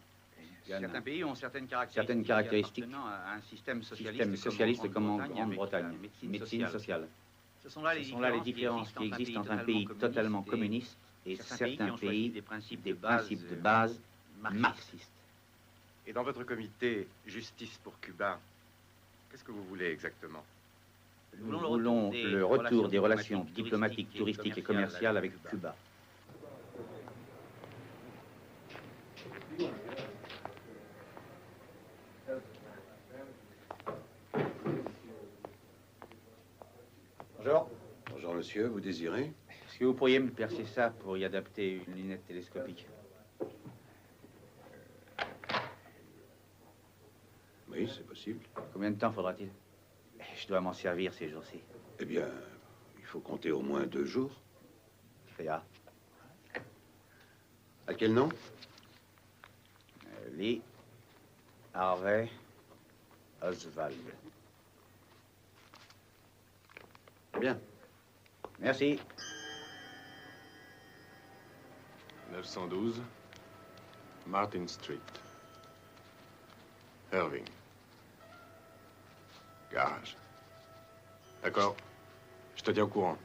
Certains pays ont certaines caractéristiques appartenant à un système socialiste, comme en Grande-Bretagne. Médecine sociale. Ce sont là les différences qui existent entre un pays totalement communiste et certains pays des principes de base marxistes. Et dans votre comité Justice pour Cuba, qu'est-ce que vous voulez exactement? Nous voulons le retour des relations diplomatiques, touristiques et commerciales avec Cuba. Bonjour. Bonjour, monsieur. Vous désirez? Est-ce que vous pourriez me percer ça pour y adapter une lunette télescopique? Oui, c'est possible. Combien de temps faudra-t-il? Je dois m'en servir ces jours-ci. Eh bien, il faut compter au moins 2 jours. Ça ira. À quel nom? Lee Harvey Oswald. Bien. Merci. 912 Martin Street. Irving. Garage. D'accord. Je te tiens au courant.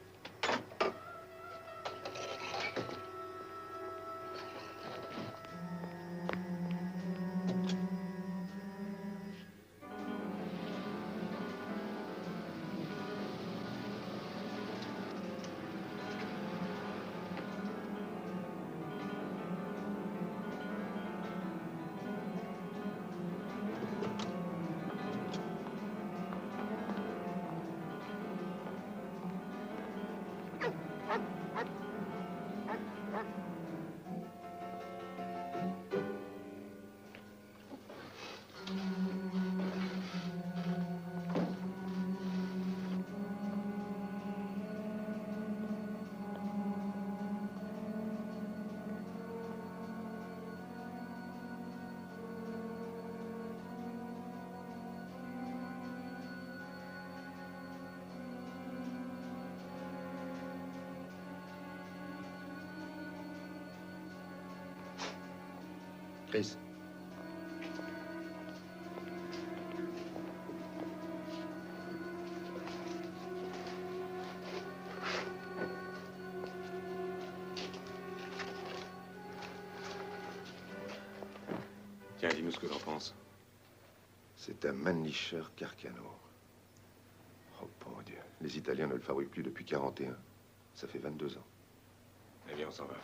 Chris. Tiens, dis-nous ce que t'en penses. C'est un Mannlicher Carcano. Oh, bon Dieu. Les Italiens ne le fabriquent plus depuis 41. Ça fait 22 ans. Eh bien, on s'en va.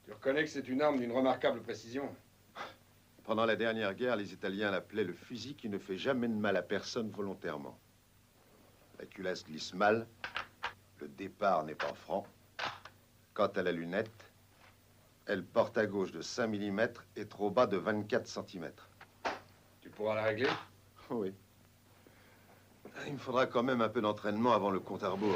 Tu reconnais que c'est une arme d'une remarquable précision? Pendant la dernière guerre, les Italiens l'appelaient le fusil qui ne fait jamais de mal à personne volontairement. La culasse glisse mal, le départ n'est pas franc. Quant à la lunette, elle porte à gauche de 5 mm et trop bas de 24 cm. Tu pourras la régler? Oui. Il me faudra quand même un peu d'entraînement avant le compte à rebours.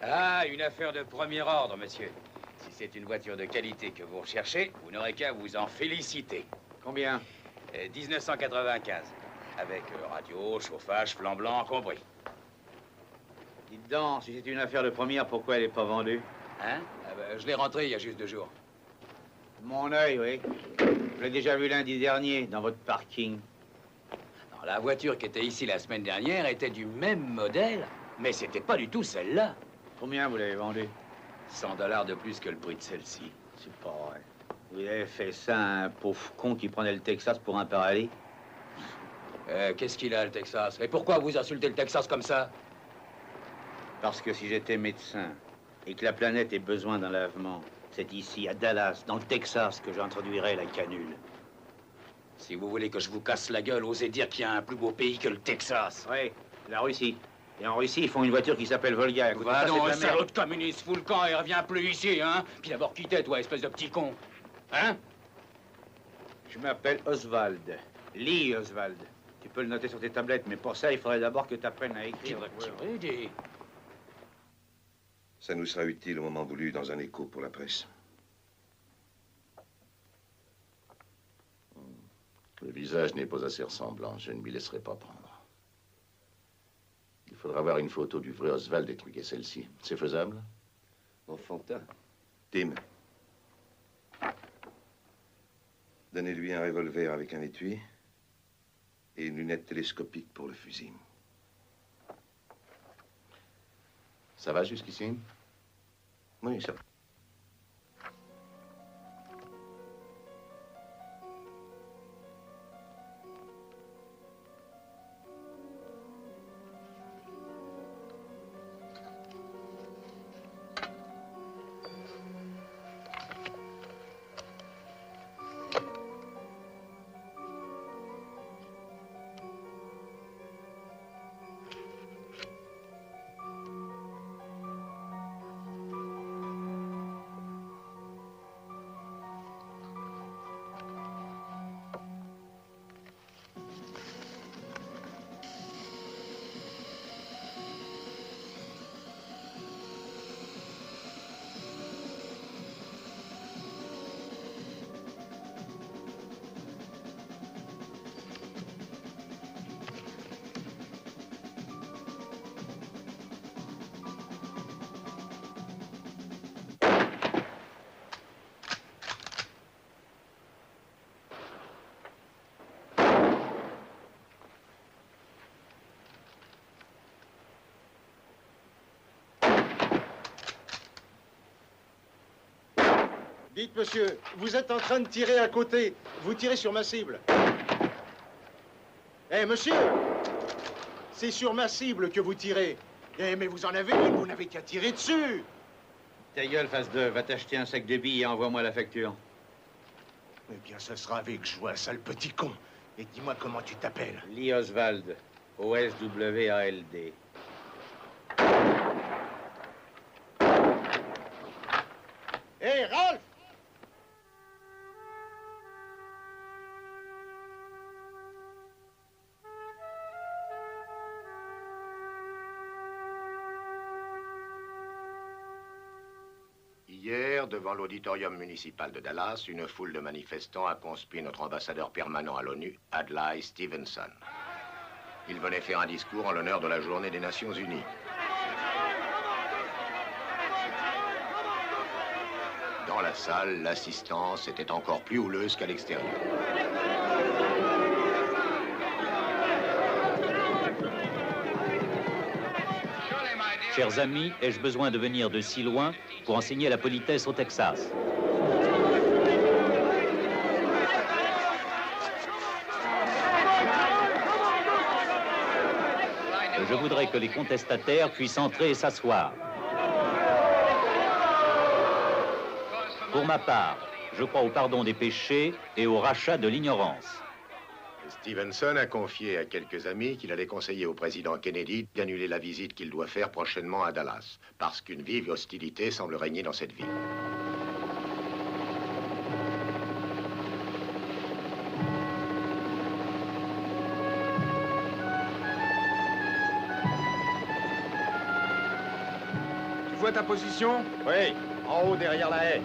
Ah, une affaire de premier ordre, monsieur. Si c'est une voiture de qualité que vous recherchez, vous n'aurez qu'à vous en féliciter. Combien? 1995. Avec radio, chauffage, flanc blanc, compris. Dites donc, si c'est une affaire de première, pourquoi elle n'est pas vendue? Hein? Ah ben, je l'ai rentrée il y a juste 2 jours. Mon œil, oui. Je l'ai déjà vu lundi dernier, dans votre parking. Alors, la voiture qui était ici la semaine dernière était du même modèle, mais c'était pas du tout celle-là. Combien vous l'avez vendue? $100 de plus que le prix de celle-ci. C'est pas vrai. Vous avez fait ça à un pauvre con qui prenait le Texas pour un paradis? Qu'est-ce qu'il a, le Texas? Et pourquoi vous insultez le Texas comme ça? Parce que si j'étais médecin et que la planète ait besoin d'un lavement, c'est ici, à Dallas, dans le Texas, que j'introduirais la canule. Si vous voulez que je vous casse la gueule, osez dire qu'il y a un plus beau pays que le Texas. Oui, la Russie. Et en Russie, ils font une voiture qui s'appelle Volga. Va donc, salaud de communiste, fous le camp et reviens plus ici, hein? Puis d'abord quittez, toi, espèce de petit con. Hein? Je m'appelle Oswald. Lee Oswald. Tu peux le noter sur tes tablettes, mais pour ça, il faudrait d'abord que tu apprennes à écrire. Ça nous sera utile au moment voulu dans un écho pour la presse. Le visage n'est pas assez ressemblant. Je ne m'y laisserai pas prendre. Il faudra avoir une photo du vrai Oswald et truquer celle-ci. C'est faisable? Enfantin. Tim. Donnez-lui un revolver avec un étui et une lunette télescopique pour le fusil. Ça va jusqu'ici? Oui, ça va. Dites, monsieur, vous êtes en train de tirer à côté. Vous tirez sur ma cible. Eh, monsieur, c'est sur ma cible que vous tirez. Eh, mais vous en avez une, vous n'avez qu'à tirer dessus. Ta gueule, face de, va t'acheter un sac de billes et envoie-moi la facture. Eh bien, ce sera avec joie, sale petit con. Et dis-moi comment tu t'appelles. Lee Oswald, O-S-W-A-L-D. Hé, Ralph! Hier, devant l'auditorium municipal de Dallas, une foule de manifestants a conspué notre ambassadeur permanent à l'ONU, Adlai Stevenson. Il venait faire un discours en l'honneur de la Journée des Nations Unies. Dans la salle, l'assistance était encore plus houleuse qu'à l'extérieur. Chers amis, ai-je besoin de venir de si loin pour enseigner la politesse au Texas? Je voudrais que les contestataires puissent entrer et s'asseoir. Pour ma part, je crois au pardon des péchés et au rachat de l'ignorance. Stevenson a confié à quelques amis qu'il allait conseiller au président Kennedy d'annuler la visite qu'il doit faire prochainement à Dallas, parce qu'une vive hostilité semble régner dans cette ville. Tu vois ta position? Oui, en haut derrière la haie.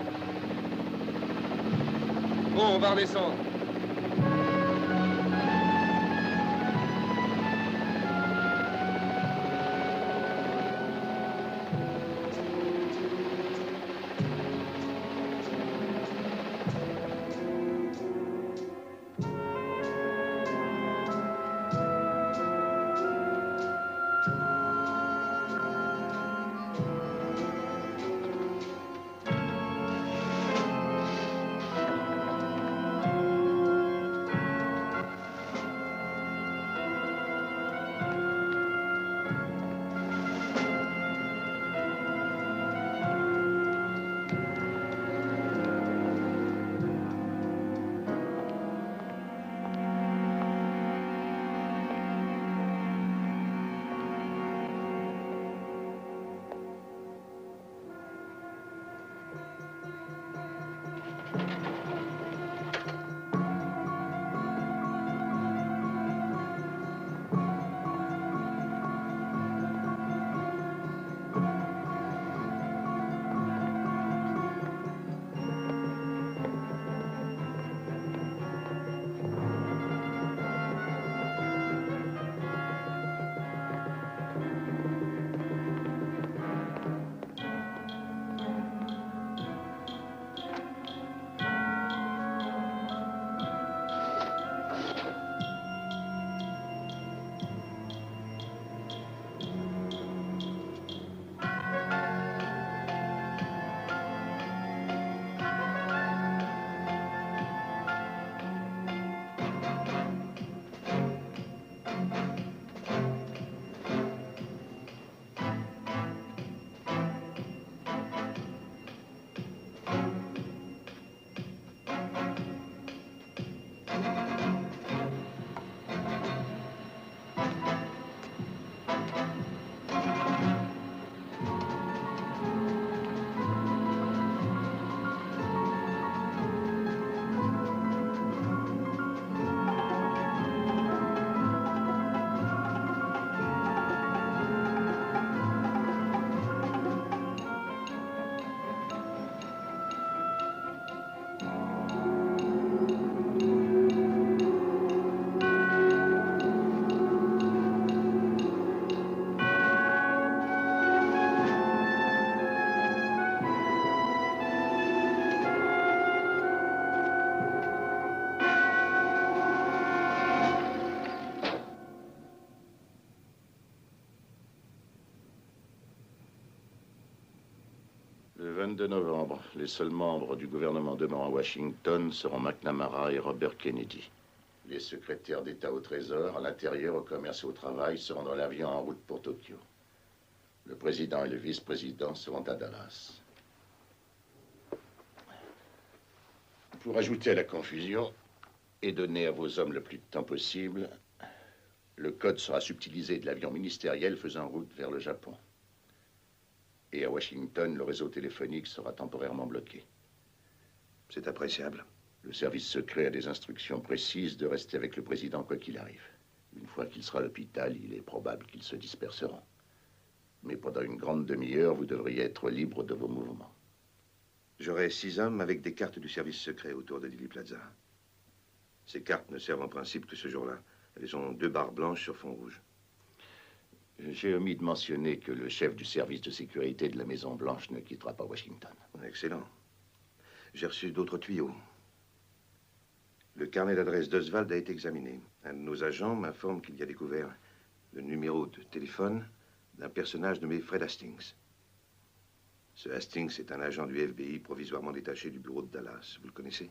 Bon, on va redescendre. 22 novembre, les seuls membres du gouvernement demeurant à Washington seront McNamara et Robert Kennedy. Les secrétaires d'État au Trésor, à l'intérieur, au commerce et au travail seront dans l'avion en route pour Tokyo. Le président et le vice-président seront à Dallas. Pour ajouter à la confusion et donner à vos hommes le plus de temps possible, le code sera subtilisé de l'avion ministériel faisant route vers le Japon. Et à Washington, le réseau téléphonique sera temporairement bloqué. C'est appréciable. Le service secret a des instructions précises de rester avec le président quoi qu'il arrive. Une fois qu'il sera à l'hôpital, il est probable qu'ils se disperseront. Mais pendant une grande demi-heure, vous devriez être libre de vos mouvements. J'aurai 6 hommes avec des cartes du service secret autour de Dealey Plaza. Ces cartes ne servent en principe que ce jour-là. Elles ont 2 barres blanches sur fond rouge. J'ai omis de mentionner que le chef du service de sécurité de la Maison-Blanche ne quittera pas Washington. Excellent. J'ai reçu d'autres tuyaux. Le carnet d'adresse d'Oswald a été examiné. Un de nos agents m'informe qu'il y a découvert le numéro de téléphone d'un personnage nommé Fred Hastings. Ce Hastings est un agent du FBI provisoirement détaché du bureau de Dallas. Vous le connaissez?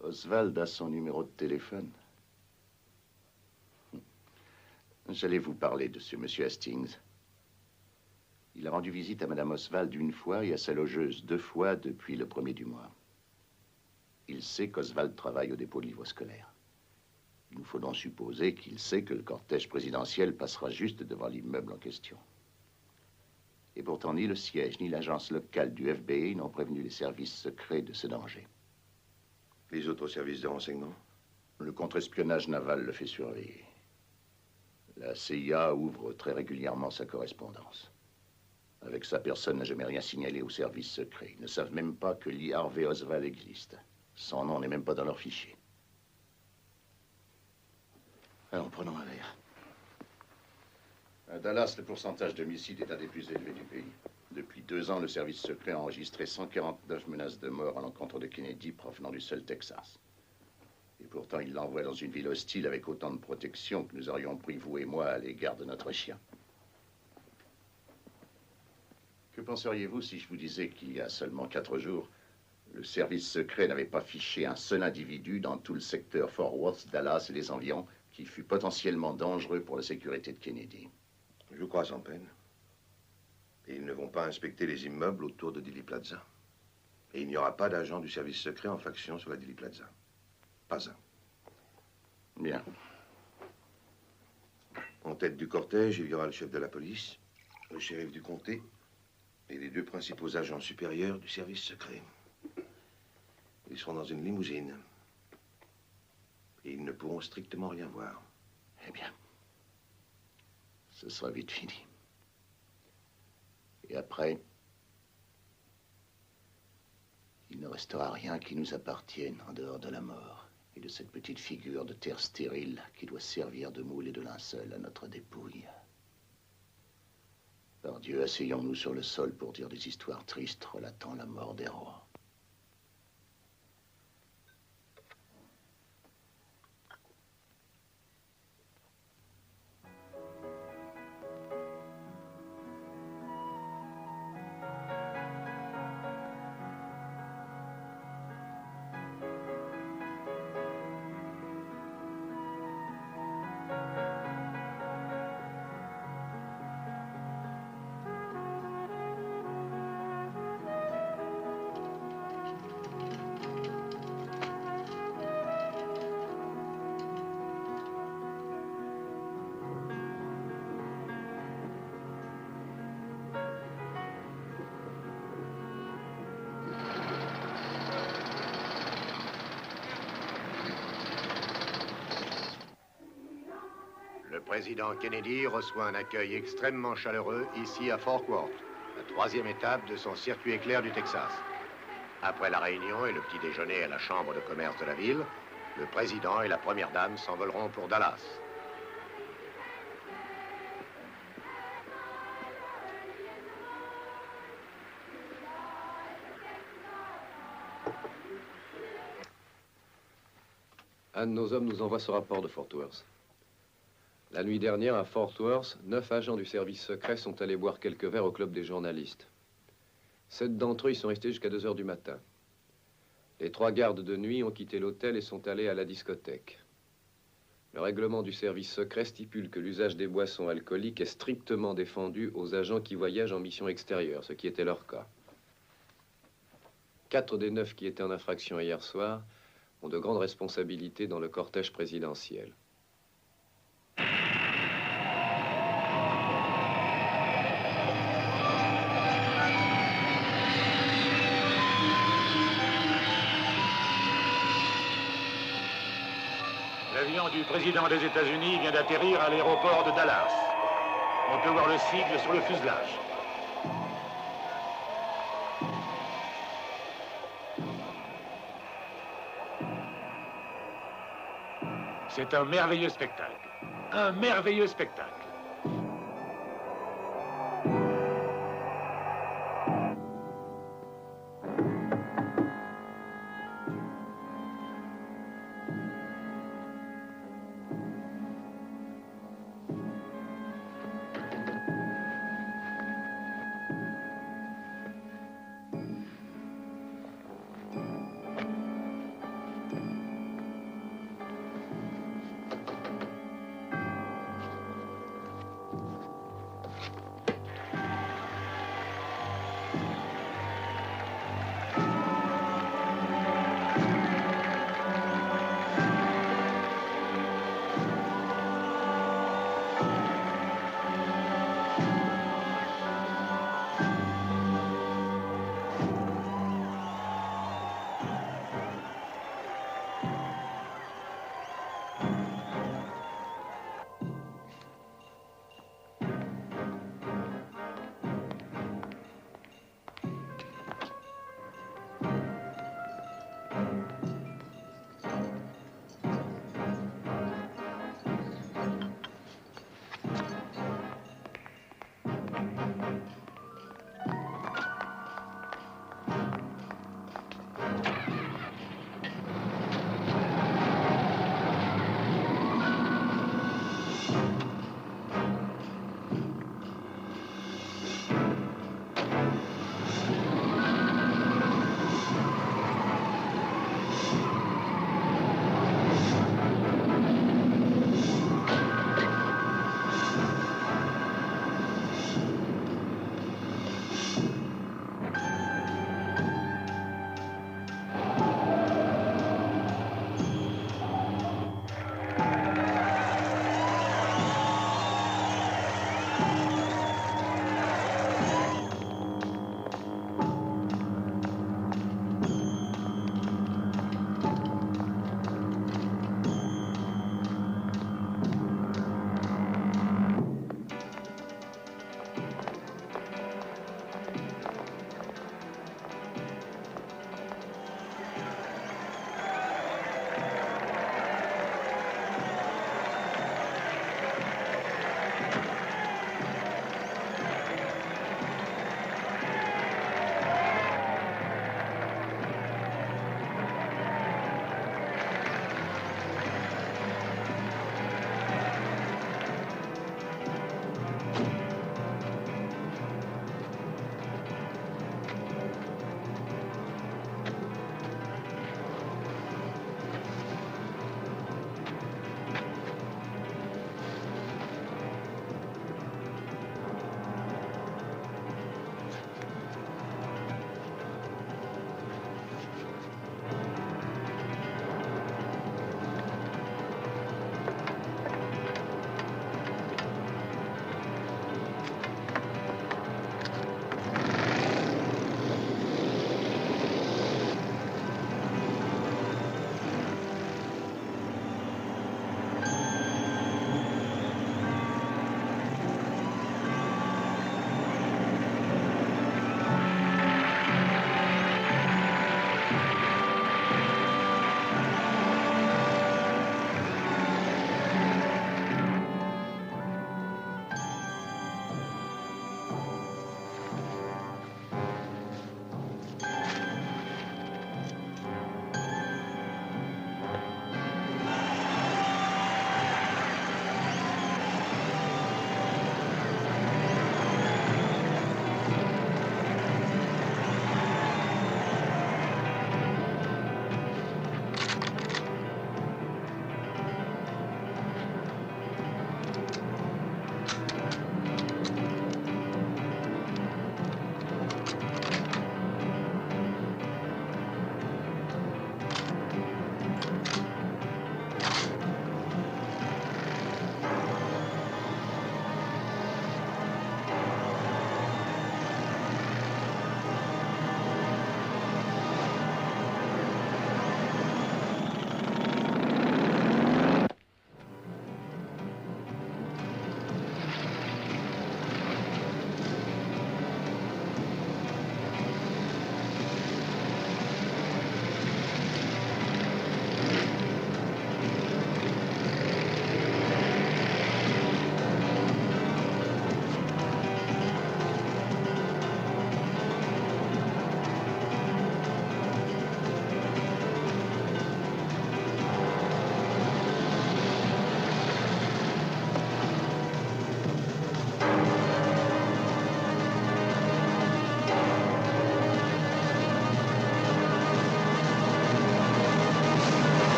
Oswald a son numéro de téléphone. J'allais vous parler de ce monsieur Hastings. Il a rendu visite à Madame Oswald 1 fois et à sa logeuse 2 fois depuis le 1er du mois. Il sait qu'Oswald travaille au dépôt de livres scolaires. Il nous faut donc supposer qu'il sait que le cortège présidentiel passera juste devant l'immeuble en question. Et pourtant, ni le siège, ni l'agence locale du FBI n'ont prévenu les services secrets de ce danger. Les autres services de renseignement? Le contre-espionnage naval le fait surveiller. La CIA ouvre très régulièrement sa correspondance. Avec ça, personne n'a jamais rien signalé aux services secrets. Ils ne savent même pas que Lee Harvey Oswald existe. Son nom n'est même pas dans leur fichier. Alors, prenons un verre. À Dallas, le pourcentage d'homicides est un des plus élevés du pays. Depuis 2 ans, le service secret a enregistré 149 menaces de mort à l'encontre de Kennedy provenant du seul Texas. Et pourtant, il l'envoie dans une ville hostile avec autant de protection que nous aurions pris, vous et moi, à l'égard de notre chien. Que penseriez-vous si je vous disais qu'il y a seulement 4 jours, le service secret n'avait pas fiché un seul individu dans tout le secteur Fort Worth, Dallas et les environs qui fût potentiellement dangereux pour la sécurité de Kennedy? Je vous crois sans peine. Et ils ne vont pas inspecter les immeubles autour de Dealey Plaza. Et il n'y aura pas d'agent du service secret en faction sur la Dealey Plaza. Pas un. Bien. En tête du cortège, il y aura le chef de la police, le shérif du comté et les 2 principaux agents supérieurs du service secret. Ils seront dans une limousine. Et ils ne pourront strictement rien voir. Eh bien, ce sera vite fini. Et après, il ne restera rien qui nous appartienne en dehors de la mort et de cette petite figure de terre stérile qui doit servir de moule et de linceul à notre dépouille. Par Dieu, asseyons-nous sur le sol pour dire des histoires tristes relatant la mort des rois. Le président Kennedy reçoit un accueil extrêmement chaleureux ici à Fort Worth, la 3e étape de son circuit éclair du Texas. Après la réunion et le petit déjeuner à la chambre de commerce de la ville, le président et la première dame s'envoleront pour Dallas. Un de nos hommes nous envoie ce rapport de Fort Worth. La nuit dernière, à Fort Worth, 9 agents du service secret sont allés boire quelques verres au club des journalistes. 7 d'entre eux y sont restés jusqu'à 2 heures du matin. Les 3 gardes de nuit ont quitté l'hôtel et sont allés à la discothèque. Le règlement du service secret stipule que l'usage des boissons alcooliques est strictement défendu aux agents qui voyagent en mission extérieure, ce qui était leur cas. 4 des 9 qui étaient en infraction hier soir ont de grandes responsabilités dans le cortège présidentiel. L'avion du président des États-Unis vient d'atterrir à l'aéroport de Dallas. On peut voir le sigle sur le fuselage. C'est un merveilleux spectacle. Un merveilleux spectacle.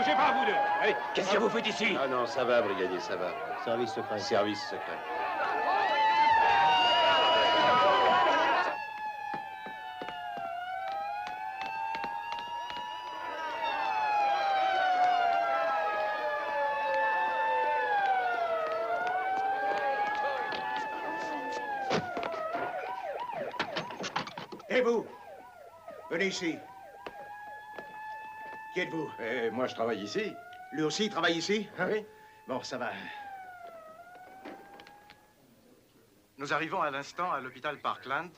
bougez pas, vous deux. Allez. Qu'est-ce que vous faites ici? Ah non, ça va, brigadier, ça va. Service secret. Service secret. Et vous? Venez ici. Qui êtes-vous? Moi, je travaille ici. Lui aussi, il travaille ici? Hein? Oui. Bon, ça va. Nous arrivons à l'instant à l'hôpital Parkland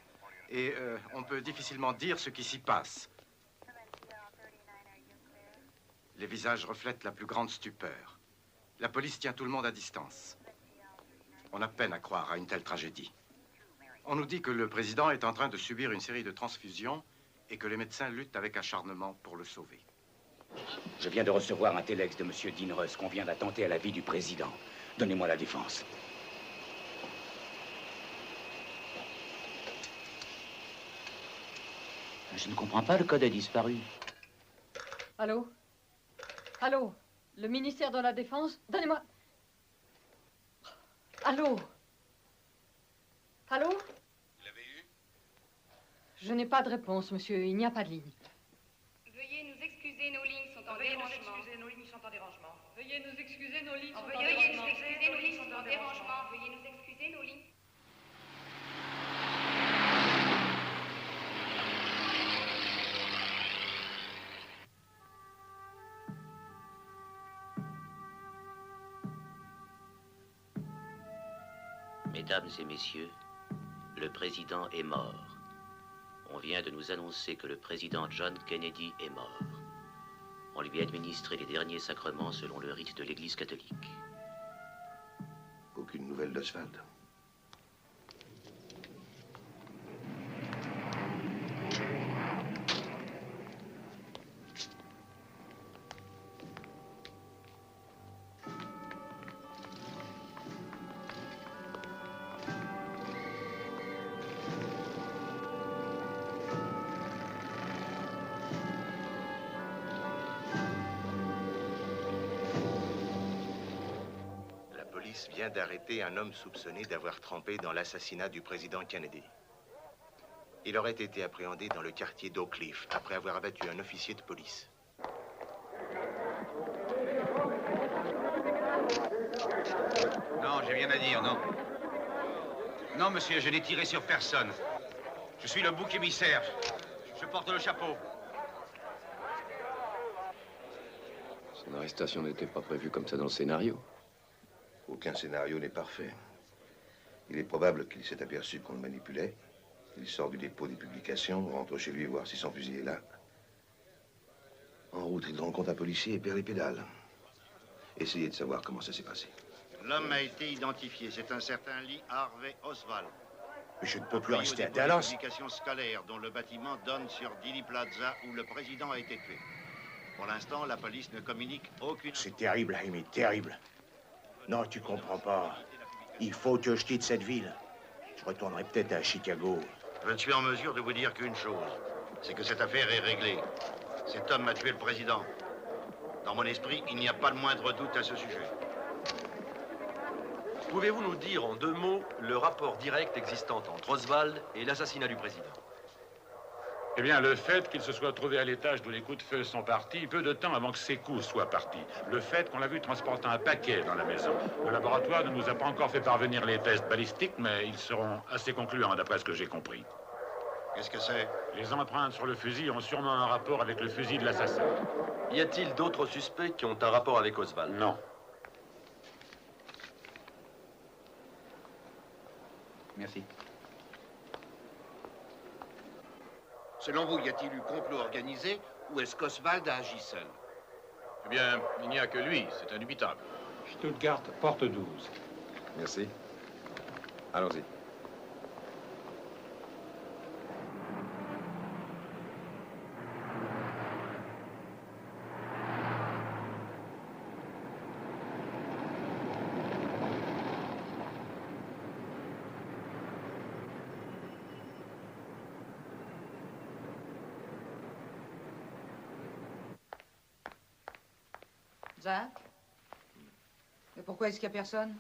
et on peut difficilement dire ce qui s'y passe. Les visages reflètent la plus grande stupeur. La police tient tout le monde à distance. On a peine à croire à une telle tragédie. On nous dit que le président est en train de subir une série de transfusions et que les médecins luttent avec acharnement pour le sauver. Je viens de recevoir un téléx de M. Dean Rusk qu'on vient d'attenter à la vie du président. Donnez-moi la défense. Je ne comprends pas, le code a disparu. Allô? Allô? Le ministère de la Défense? Donnez-moi... Allô? Allô? Vous l'avez eu? Je n'ai pas de réponse, monsieur. Il n'y a pas de ligne. Veuillez nous excuser, nos lignes sont en dérangement. Veuillez nous excuser, nos lignes sont en Veuillez dérangement. nous excuser, nos lignes sont en dérangement. Veuillez nous excuser, nos lignes. Mesdames et messieurs, le président est mort. On vient de nous annoncer que le président John Kennedy est mort. On lui a administré les derniers sacrements selon le rite de l'Église catholique. Aucune nouvelle d'Oswald. Vient d'arrêter un homme soupçonné d'avoir trempé dans l'assassinat du président Kennedy. Il aurait été appréhendé dans le quartier d'Oak Cliff après avoir abattu un officier de police. Non, j'ai rien à dire, non. Non, monsieur, je n'ai tiré sur personne. Je suis le bouc émissaire. Je porte le chapeau. Son arrestation n'était pas prévue comme ça dans le scénario. Aucun scénario n'est parfait. Il est probable qu'il s'est aperçu qu'on le manipulait. Il sort du dépôt des publications, rentre chez lui voir si son fusil est là. En route, il rencontre un policier et perd les pédales. Essayez de savoir comment ça s'est passé. L'homme a été identifié. C'est un certain Lee Harvey Oswald. Mais je ne peux plus rester à Dallas. Publication scolaire dont le bâtiment donne sur Dealey Plaza où le président a été tué. Pour l'instant, la police ne communique aucune... C'est terrible, Amy, terrible. Non, tu comprends pas. Il faut que je quitte cette ville. Je retournerai peut-être à Chicago. Je ne suis en mesure de vous dire qu'une chose, c'est que cette affaire est réglée. Cet homme a tué le président. Dans mon esprit, il n'y a pas le moindre doute à ce sujet. Pouvez-vous nous dire en 2 mots le rapport direct existant entre Oswald et l'assassinat du président? Eh bien, le fait qu'il se soit trouvé à l'étage d'où les coups de feu sont partis, peu de temps avant que ses coups soient partis. Le fait qu'on l'a vu transporter un paquet dans la maison. Le laboratoire ne nous a pas encore fait parvenir les tests balistiques, mais ils seront assez concluants, d'après ce que j'ai compris. Qu'est-ce que c'est? Les empreintes sur le fusil ont sûrement un rapport avec le fusil de l'assassin. Y a-t-il d'autres suspects qui ont un rapport avec Oswald? Non. Merci. Selon vous, y a-t-il eu complot organisé ou est-ce qu'Oswald a agi seul? Eh bien, il n'y a que lui, c'est indubitable. Stuttgart, porte 12. Merci. Allons-y. Jacques? Mais pourquoi est-ce qu'il n'y a personne?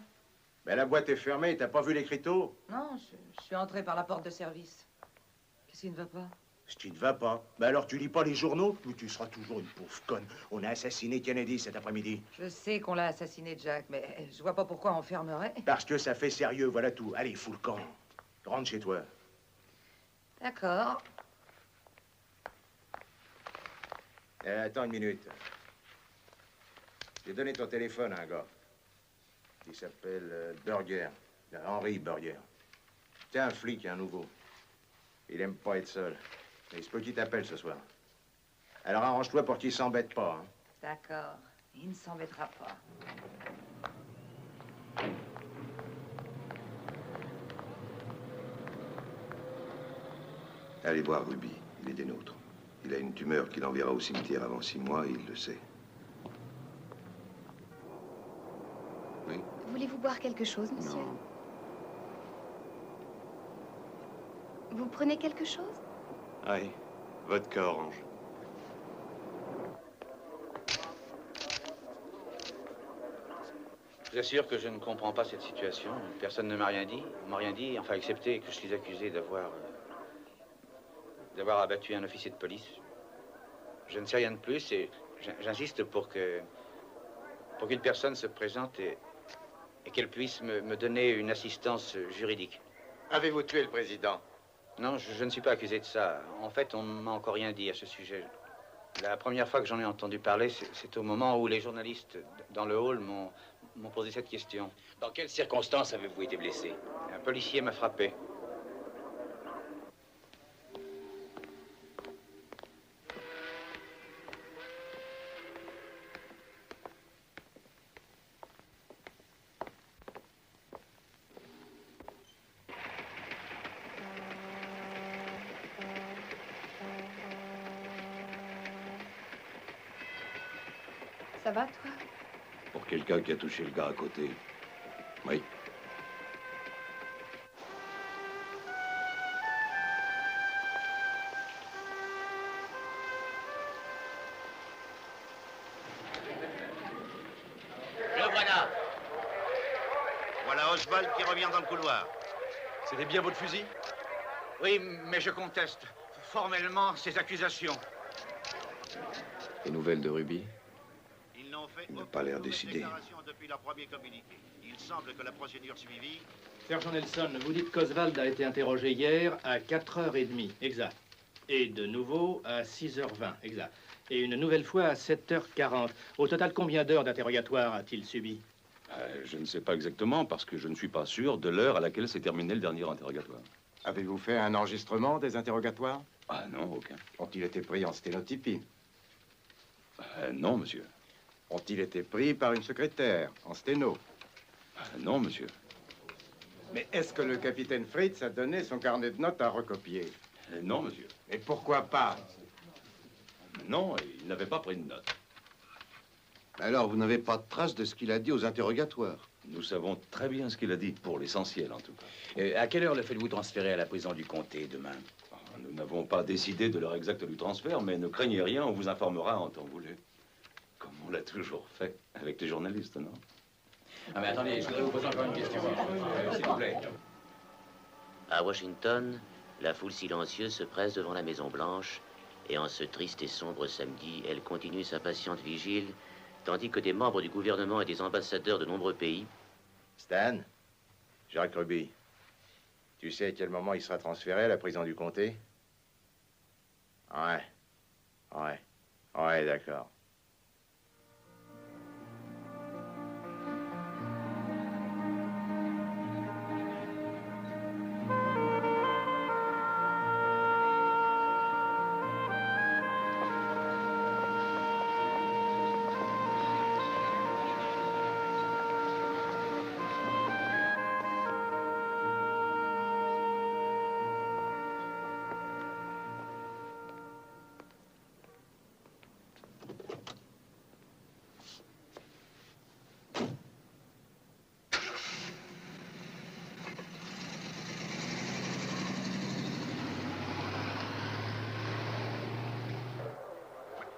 Ben, la boîte est fermée, t'as pas vu l'écriteau? Non, je suis entrée par la porte de service. Qu'est-ce qui ne va pas? Ce qui ne va pas. Ben alors tu lis pas les journaux? Mais tu seras toujours une pauvre conne. On a assassiné Kennedy cet après-midi. Je sais qu'on l'a assassiné, Jack, mais je vois pas pourquoi on fermerait. Parce que ça fait sérieux, voilà tout. Allez, fous le camp. Rentre chez toi. D'accord. Attends une minute. J'ai donné ton téléphone à un gars. Il s'appelle Burger. Henry Burger. C'est un flic, un nouveau. Il aime pas être seul. Mais il se peut qu'il t'appelle ce soir. Alors arrange-toi pour qu'il s'embête pas. Hein. D'accord. Il ne s'embêtera pas. Allez voir Ruby, il est des nôtres. Il a une tumeur qui l'enverra au cimetière avant 6 mois et il le sait. Oui? Voulez-vous boire quelque chose, monsieur? Non. Vous prenez quelque chose? Oui, vodka orange. Je vous assure que je ne comprends pas cette situation. Personne ne m'a rien dit. On m'a rien dit, enfin, excepté que je suis accusé d'avoir abattu un officier de police. Je ne sais rien de plus et j'insiste pour qu'une personne se présente et qu'elle puisse me donner une assistance juridique. Avez-vous tué le président? Non, je ne suis pas accusé de ça. En fait, on ne m'a encore rien dit à ce sujet. La première fois que j'en ai entendu parler, c'est au moment où les journalistes dans le hall m'ont posé cette question. Dans quelles circonstances avez-vous été blessé? Un policier m'a frappé. Ça va, toi? Pour quelqu'un qui a touché le gars à côté. Oui. Le voilà. Voilà Oswald qui revient dans le couloir. C'était bien votre fusil? Oui, mais je conteste formellement ces accusations. Les nouvelles de Ruby? Il n'a pas l'air décidé. Depuis leur premier communiqué. Il semble que la procédure suivie... Sergent Nelson, vous dites qu'Oswald a été interrogé hier à 4h30, exact. Et de nouveau à 6h20, exact. Et une nouvelle fois à 7h40. Au total, combien d'heures d'interrogatoire a-t-il subi? Je ne sais pas exactement, parce que je ne suis pas sûr de l'heure à laquelle s'est terminé le dernier interrogatoire. Avez-vous fait un enregistrement des interrogatoires? Ah non, aucun. Ont-ils été pris en sténotypie? Non, monsieur. Ont-ils été pris par une secrétaire, en sténo? Non, monsieur. Mais est-ce que le capitaine Fritz a donné son carnet de notes à recopier? Non, monsieur. Et pourquoi pas? Non, il n'avait pas pris de notes. Alors, vous n'avez pas de trace de ce qu'il a dit aux interrogatoires? Nous savons très bien ce qu'il a dit, pour l'essentiel en tout cas. À quelle heure le faites-vous transférer à la prison du comté demain? Nous n'avons pas décidé de l'heure exacte du transfert, mais ne craignez rien, on vous informera en temps voulu. Comme on l'a toujours fait avec les journalistes, non? Ah mais attendez, je voudrais vous poser encore une question, s'il vous plaît. À Washington, la foule silencieuse se presse devant la Maison-Blanche, et en ce triste et sombre samedi, elle continue sa patiente vigile, tandis que des membres du gouvernement et des ambassadeurs de nombreux pays... Stan, Jacques Ruby, tu sais à quel moment il sera transféré à la prison du comté? Ouais, d'accord.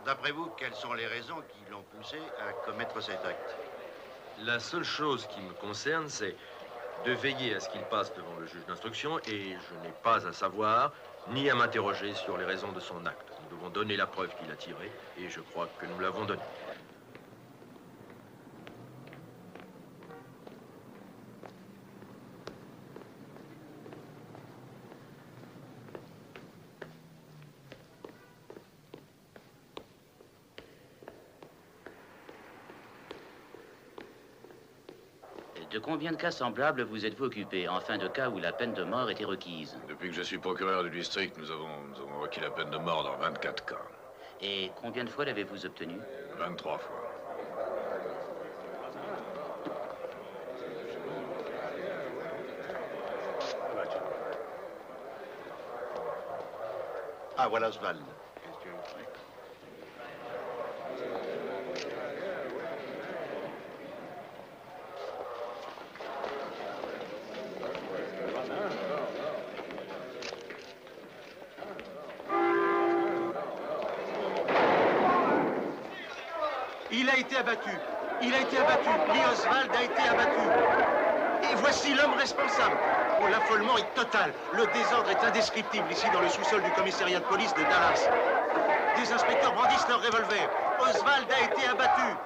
D'après vous, quelles sont les raisons qui l'ont poussé à commettre cet acte? La seule chose qui me concerne, c'est de veiller à ce qu'il passe devant le juge d'instruction et je n'ai pas à savoir ni à m'interroger sur les raisons de son acte. Nous devons donner la preuve qu'il a tirée et je crois que nous l'avons donnée. De combien de cas semblables vous êtes-vous occupé, en fin de cas où la peine de mort était requise? Depuis que je suis procureur du district, nous avons requis la peine de mort dans 24 cas. Et combien de fois l'avez-vous obtenue? 23 fois. Ah, voilà Oswald. Il a été abattu. Il a été abattu. Lee Oswald a été abattu. Et voici l'homme responsable. Oh, l'affolement est total. Le désordre est indescriptible ici dans le sous-sol du commissariat de police de Dallas. Des inspecteurs brandissent leurs revolvers. Oswald a été abattu.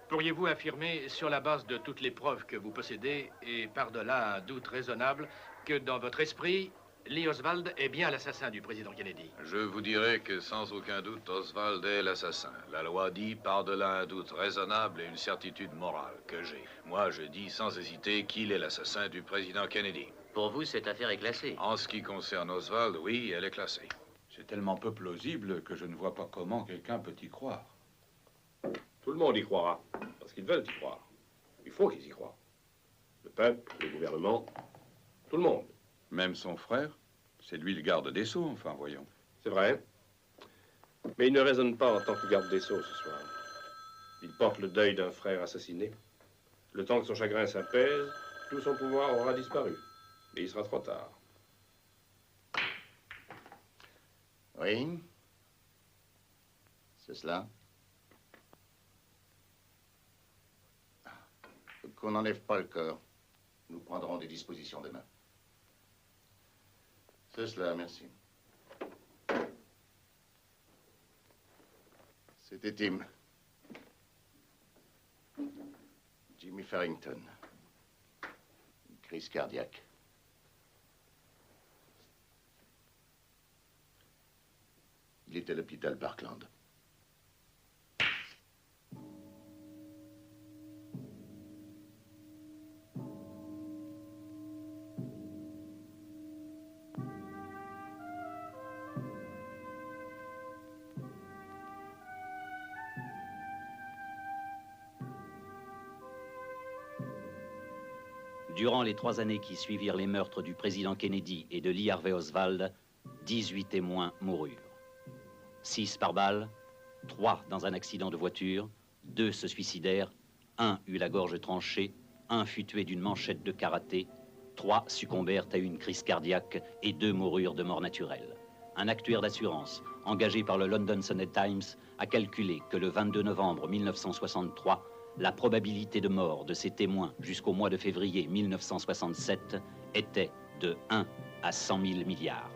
Pourriez-vous affirmer, sur la base de toutes les preuves que vous possédez, et par-delà un doute raisonnable, que dans votre esprit, Lee Oswald est bien l'assassin du président Kennedy? Je vous dirai que sans aucun doute, Oswald est l'assassin. La loi dit par-delà un doute raisonnable et une certitude morale que j'ai. Moi, je dis sans hésiter qu'il est l'assassin du président Kennedy. Pour vous, cette affaire est classée? En ce qui concerne Oswald, oui, elle est classée. C'est tellement peu plausible que je ne vois pas comment quelqu'un peut y croire. Tout le monde y croira, parce qu'ils veulent y croire. Il faut qu'ils y croient. Le peuple, le gouvernement, tout le monde. Même son frère? C'est lui le garde des Sceaux, enfin, voyons. C'est vrai. Mais il ne raisonne pas en tant que garde des Sceaux ce soir. Il porte le deuil d'un frère assassiné. Le temps que son chagrin s'apaise, tout son pouvoir aura disparu. Et il sera trop tard. Oui? C'est cela? Qu'on n'enlève pas le corps. Nous prendrons des dispositions demain. C'est cela, merci. C'était Tim. Jimmy Farrington. Une crise cardiaque. Il était à l'hôpital Parkland. Durant les 3 années qui suivirent les meurtres du président Kennedy et de Lee Harvey Oswald, 18 témoins moururent. 6 par balle, 3 dans un accident de voiture, 2 se suicidèrent, 1 eut la gorge tranchée, 1 fut tué d'une manchette de karaté, 3 succombèrent à une crise cardiaque et 2 moururent de mort naturelle. Un actuaire d'assurance, engagé par le London Sunday Times, a calculé que le 22 novembre 1963, la probabilité de mort de ces témoins jusqu'au mois de février 1967 était de 1 à 100 000 milliards.